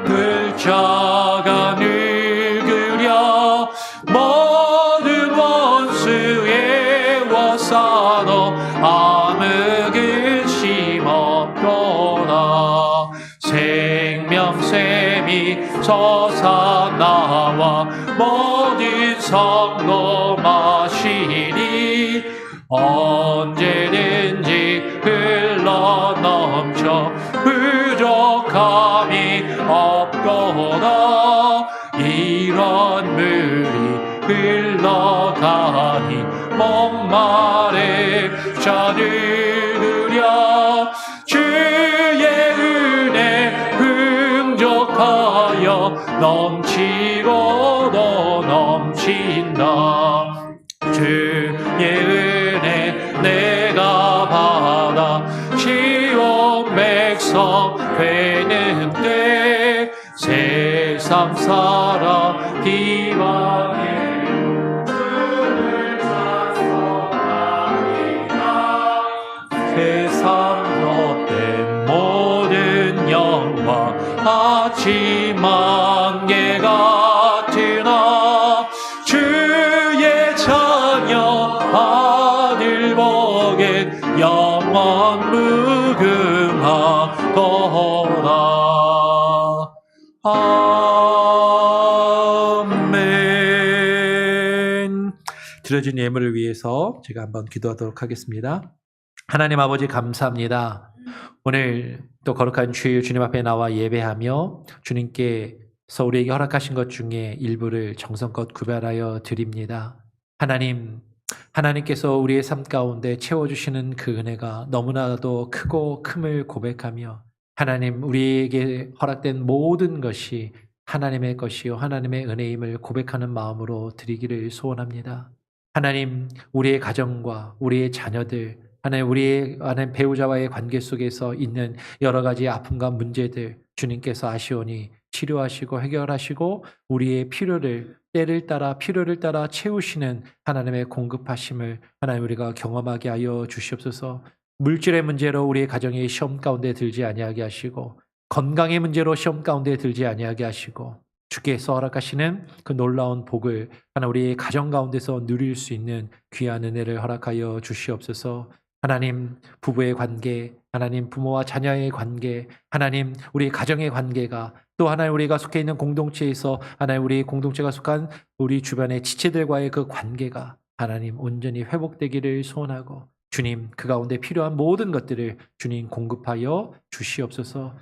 글자가 늙으려 모든 원수의 워싸도 아무 근심 없도다. 생명샘이 멈춰서 나와 모든 성도 마시니 언제든지 흘러넘쳐 부족함이 없도다. 이런 물이 흘러가니 목마를 자들으랴. 주의 은혜 풍족하여 넘치고 또 넘친다. 주의 은혜 내가 받아 지옥 백성 되는 때 세상 살아 비방해 주를 찬송하리라. 세상 헛된 모든 영광 아침 안개 같으나 주의 자녀 아들 복에 영원 무궁하도다. 아멘. 들어준 예물을 위해서 제가 한번 기도하도록 하겠습니다. 하나님 아버지 감사합니다. 오늘 또 거룩한 주일 주님 앞에 나와 예배하며 주님께서 우리에게 허락하신 것 중에 일부를 정성껏 구별하여 드립니다. 하나님께서 우리의 삶 가운데 채워주시는 그 은혜가 너무나도 크고 큼을 고백하며 하나님 우리에게 허락된 모든 것이 하나님의 것이요 하나님의 은혜임을 고백하는 마음으로 드리기를 소원합니다. 하나님 우리의 가정과 우리의 자녀들 하나님 우리의 배우자와의 관계 속에서 있는 여러 가지 아픔과 문제들 주님께서 아시오니 치료하시고 해결하시고 우리의 때를 따라 필요를 따라 채우시는 하나님의 공급하심을 하나님 우리가 경험하게 하여 주시옵소서. 물질의 문제로 우리의 가정이 시험 가운데 들지 아니하게 하시고 건강의 문제로 시험 가운데 들지 아니하게 하시고 주께서 허락하시는 그 놀라운 복을 하나님 우리의 가정 가운데서 누릴 수 있는 귀한 은혜를 허락하여 주시옵소서. 하나님 부부의 관계, 하나님 부모와 자녀의 관계, 하나님 우리 가정의 관계가 또 하나님 우리가 속해 있는 공동체에서 하나님 우리 공동체가 속한 우리 주변의 지체들과의 그 관계가 하나님 온전히 회복되기를 소원하고 주님 그 가운데 필요한 모든 것들을 주님 공급하여 주시옵소서.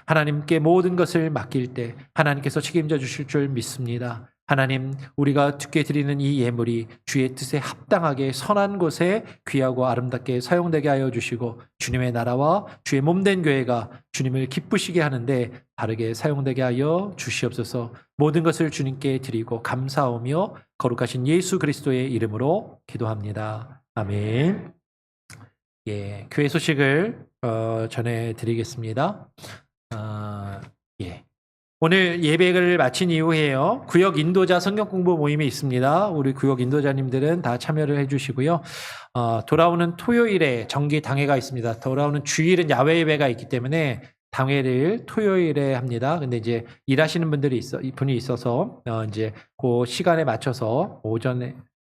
하나님께 모든 것을 맡길 때 하나님께서 책임져 주실 줄 믿습니다. 하나님 우리가 듣게 드리는 이 예물이 주의 뜻에 합당하게 선한 곳에 귀하고 아름답게 사용되게 하여 주시고 주님의 나라와 주의 몸된 교회가 주님을 기쁘시게 하는데 바르게 사용되게 하여 주시옵소서. 모든 것을 주님께 드리고 감사하며 거룩하신 예수 그리스도의 이름으로 기도합니다. 아멘. 예, 교회 소식을 전해드리겠습니다. 오늘 예배를 마친 이후에요. 구역 인도자 성경 공부 모임이 있습니다. 우리 구역 인도자님들은 다 참여를 해주시고요. 돌아오는 토요일에 정기 당회가 있습니다. 돌아오는 주일은 야외 예배가 있기 때문에 당회를 토요일에 합니다. 근데 이제 일하시는 분이 있어서 이제 그 시간에 맞춰서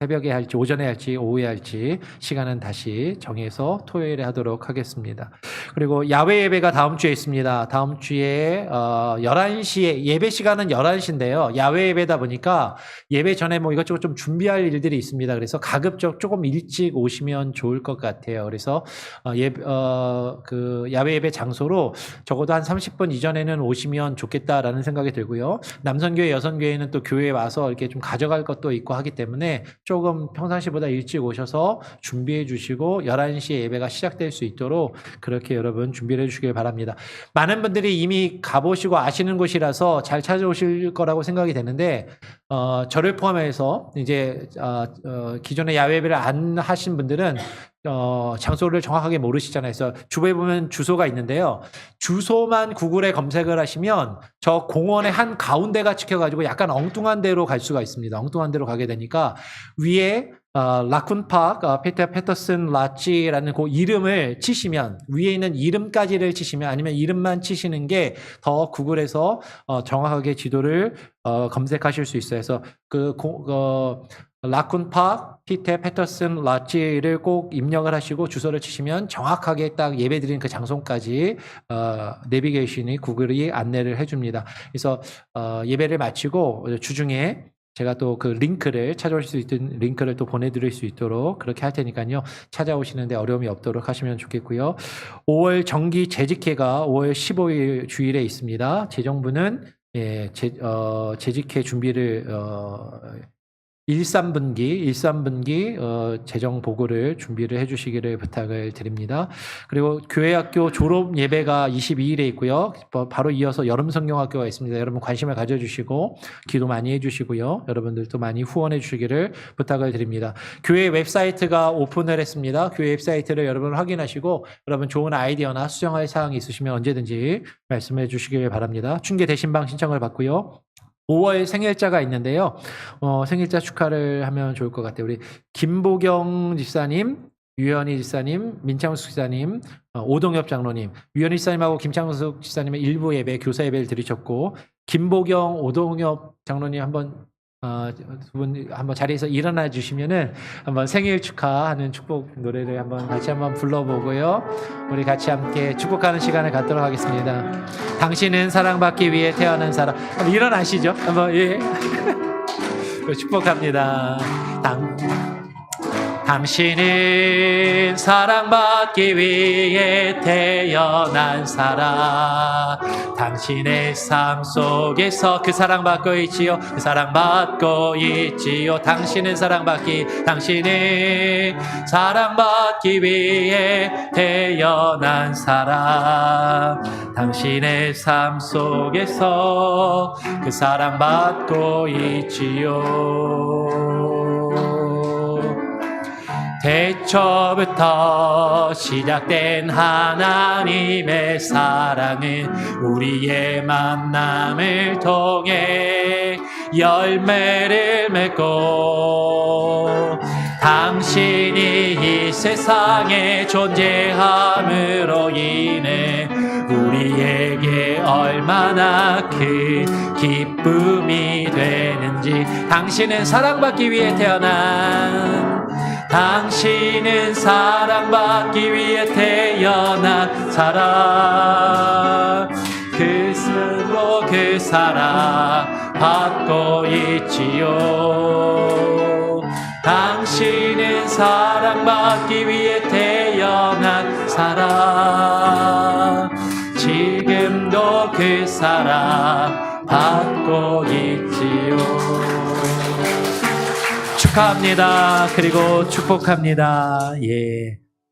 새벽에 할지 오전에 할지 오후에 할지 시간은 다시 정해서 토요일에 하도록 하겠습니다. 그리고 야외 예배가 다음 주에 있습니다. 다음 주에 11시에 예배 시간은 11시인데요. 야외 예배다 보니까 예배 전에 뭐 이것저것 좀 준비할 일들이 있습니다. 그래서 가급적 조금 일찍 오시면 좋을 것 같아요. 그래서 그 야외 예배 장소로 적어도 한 30분 이전에는 오시면 좋겠다라는 생각이 들고요. 남성교회, 여성교회는 또 교회에 와서 이렇게 좀 가져갈 것도 있고 하기 때문에 조금 평상시보다 일찍 오셔서 준비해 주시고 11시에 예배가 시작될 수 있도록 그렇게 여러분 준비를 해 주시길 바랍니다. 많은 분들이 이미 가보시고 아시는 곳이라서 잘 찾아오실 거라고 생각이 되는데 저를 포함해서 이제 기존에 야외 예배를 안 하신 분들은 장소를 정확하게 모르시잖아요. 그래서 주부에 보면 주소가 있는데요. 주소만 구글에 검색을 하시면 저 공원의 한 가운데가 찍혀가지고 약간 엉뚱한 데로 갈 수가 있습니다. 엉뚱한 데로 가게 되니까 위에 라쿤파크 페터 패터슨 라치라는 그 이름을 치시면 위에 있는 이름까지를 치시면 아니면 이름만 치시는 게 더 구글에서 정확하게 지도를 검색하실 수 있어요. 그래서 라쿤팍, 피테, 패터슨, 라찌를 꼭 입력을 하시고 주소를 치시면 정확하게 딱 예배 드리는 그 장소까지 내비게이션이 구글이 안내를 해줍니다. 그래서 예배를 마치고 주중에 제가 또 그 링크를 찾아올 수 있는 링크를 또 보내드릴 수 있도록 그렇게 할 테니까요. 찾아오시는데 어려움이 없도록 하시면 좋겠고요. 5월 정기 재직회가 5월 15일 주일에 있습니다. 재정부는 재직회 준비를 13분기 재정 보고를 준비를 해주시기를 부탁을 드립니다. 그리고 교회학교 졸업 예배가 22일에 있고요. 바로 이어서 여름성경학교가 있습니다. 여러분 관심을 가져주시고 기도 많이 해주시고요. 여러분들도 많이 후원해 주시기를 부탁을 드립니다. 교회 웹사이트가 오픈을 했습니다. 교회 웹사이트를 여러분 확인하시고 여러분 좋은 아이디어나 수정할 사항이 있으시면 언제든지 말씀해 주시길 바랍니다. 중계 대신방 신청을 받고요. 5월 생일자가 있는데요. 생일자 축하를 하면 좋을 것 같아요. 우리 김보경 집사님, 유현희 집사님, 민창숙 집사님, 오동엽 장로님, 유현희 집사님하고 김창숙 집사님의 일부 예배, 교사 예배를 드리셨고, 김보경, 오동엽 장로님 두 분 한번 자리에서 일어나 주시면은 한번 생일 축하하는 축복 노래를 같이 한번 불러보고요. 우리 같이 함께 축복하는 시간을 갖도록 하겠습니다. 당신은 사랑받기 위해 태어난 사람. 한번 일어나시죠. 한번 축복합니다. 당신은 사랑받기 위해 태어난 사람. 당신의 삶 속에서 그 사랑받고 있지요. 그 사랑받고 있지요. 당신은 사랑받기 위해 태어난 사람. 당신의 삶 속에서 그 사랑받고 있지요. 태초부터 시작된 하나님의 사랑은 우리의 만남을 통해 열매를 맺고 당신이 이 세상에 존재함으로 인해 우리에게 얼마나 큰 기쁨이 되는지. 당신은 사랑받기 위해 태어난 사람. 그 스스로 그 사랑 받고 있지요. 당신은 사랑받기 위해 태어난 사람. 지금도 그 사랑 받고 있지요. 축하합니다. 그리고 축복합니다.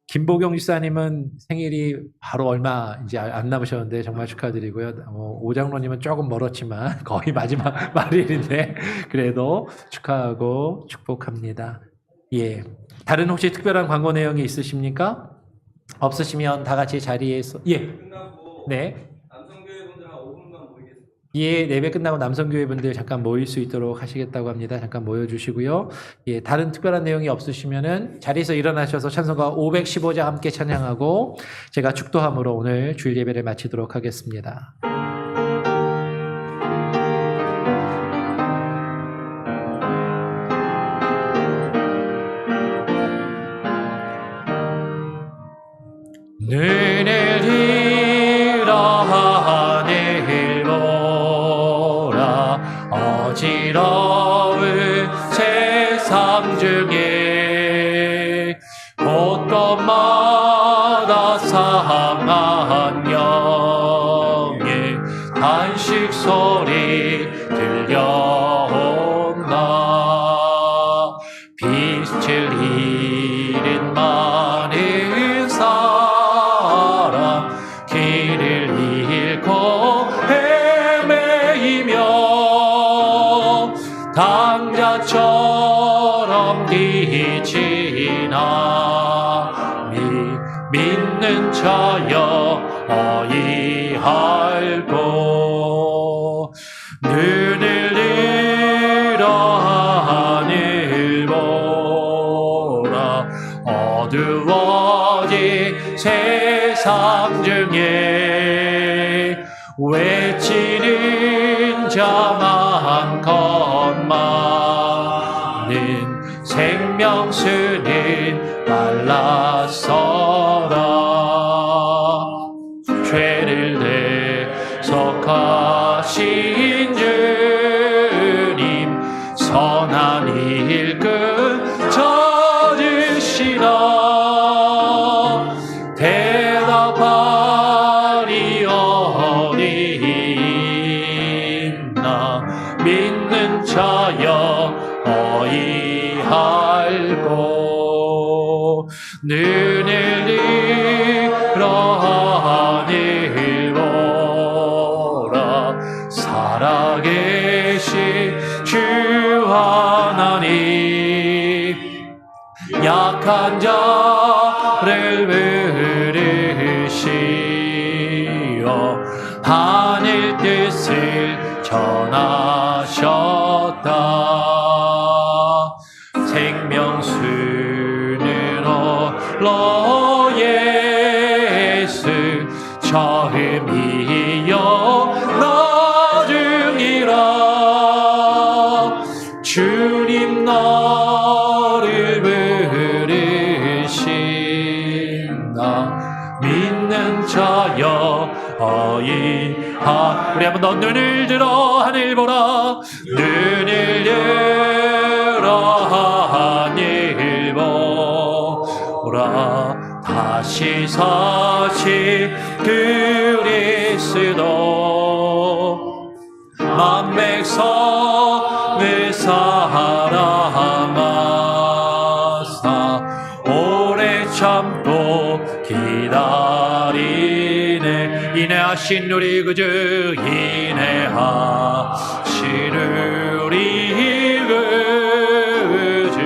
김보경 집사님은 생일이 바로 얼마 이제 안 남으셨는데 정말 축하드리고요. 오장로님은 조금 멀었지만 거의 마지막 말일인데 그래도 축하하고 축복합니다. 다른 혹시 특별한 광고 내용이 있으십니까? 없으시면 다 같이 자리에서 끝나고 네. 남성교회분들 한 5분만 모이겠습니다. 예배 끝나고 남성교회분들 잠깐 모일 수 있도록 하시겠다고 합니다. 잠깐 모여주시고요. 다른 특별한 내용이 없으시면은 자리에서 일어나셔서 찬송가 515장 함께 찬양하고 제가 축도함으로 오늘 주일 예배를 마치도록 하겠습니다. 눈을 들어 하늘 보라. 어지러운 세상 중에 곳곳마다 상한 영의 단식 소리 들려온다. 빛을 잃은 많은 사람, 길을 잃고 헤매이며 당자처럼 기지나 믿는 자여 어이할고. 눈을 들어 하늘 보라. 어두워진 세상 중에 외치는 자 많건만은 생명수는 말랐어라. 죄를 대속하신 주님 선한 일꾼 찾으시라. 대답하리 어디 있나 믿는 자여 어이할고. 눈을 들어 하늘 보라. 살아계신 주 하나님 약한 자를 부르시어 하늘 뜻을 전하셨다. 생명수는 홀로 예수 처음이요 나중이라. 주님 나를 부르신다. 믿는 자여 어이하. 우리 한번 더 눈을 들어 하늘 보라. 눈을 들어 하늘 보라. 다시 사신 그리스도 만백성을 사랑하사 오래 참고 기다리네. 인내하신 우리 구주 인내하신 우리 구주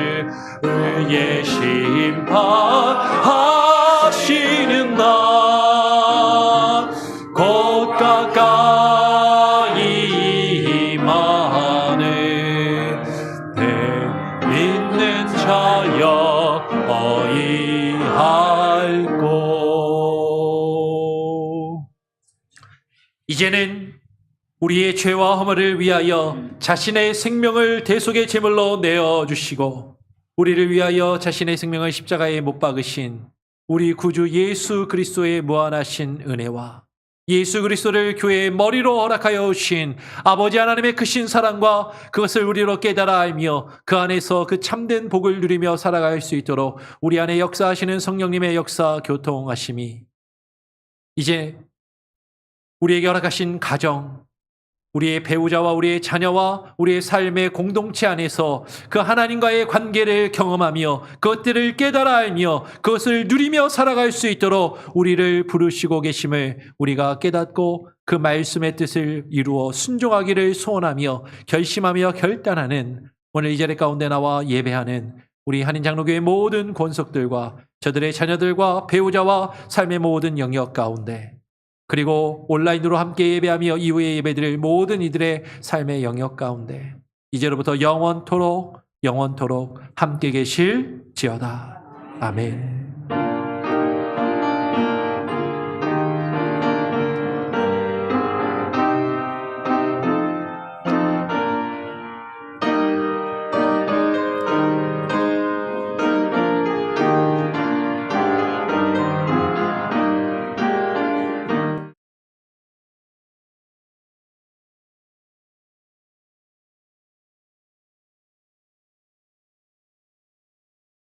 의의 심판하시는 날 곧 가까이 임하네. 믿는 자여 어이할고. 이제는 우리의 죄와 허물을 위하여 자신의 생명을 대속의 제물로 내어주시고 우리를 위하여 자신의 생명을 십자가에 못 박으신 우리 구주 예수 그리스도의 무한하신 은혜와 예수 그리스도를 교회의 머리로 허락하여 오신 아버지 하나님의 크신 사랑과 그것을 우리로 깨달아 알며 그 안에서 그 참된 복을 누리며 살아갈 수 있도록 우리 안에 역사하시는 성령님의 역사 교통하심이 이제 우리에게 허락하신 가정, 우리의 배우자와 우리의 자녀와 우리의 삶의 공동체 안에서 그 하나님과의 관계를 경험하며 그것들을 깨달아 알며 그것을 누리며 살아갈 수 있도록 우리를 부르시고 계심을 우리가 깨닫고 그 말씀의 뜻을 이루어 순종하기를 소원하며 결심하며 결단하는 오늘 이 자리 가운데 나와 예배하는 우리 한인장로교회 모든 권속들과 저들의 자녀들과 배우자와 삶의 모든 영역 가운데 그리고 온라인으로 함께 예배하며 이후에 예배드릴 모든 이들의 삶의 영역 가운데 이제로부터 영원토록 함께 계실지어다. 아멘.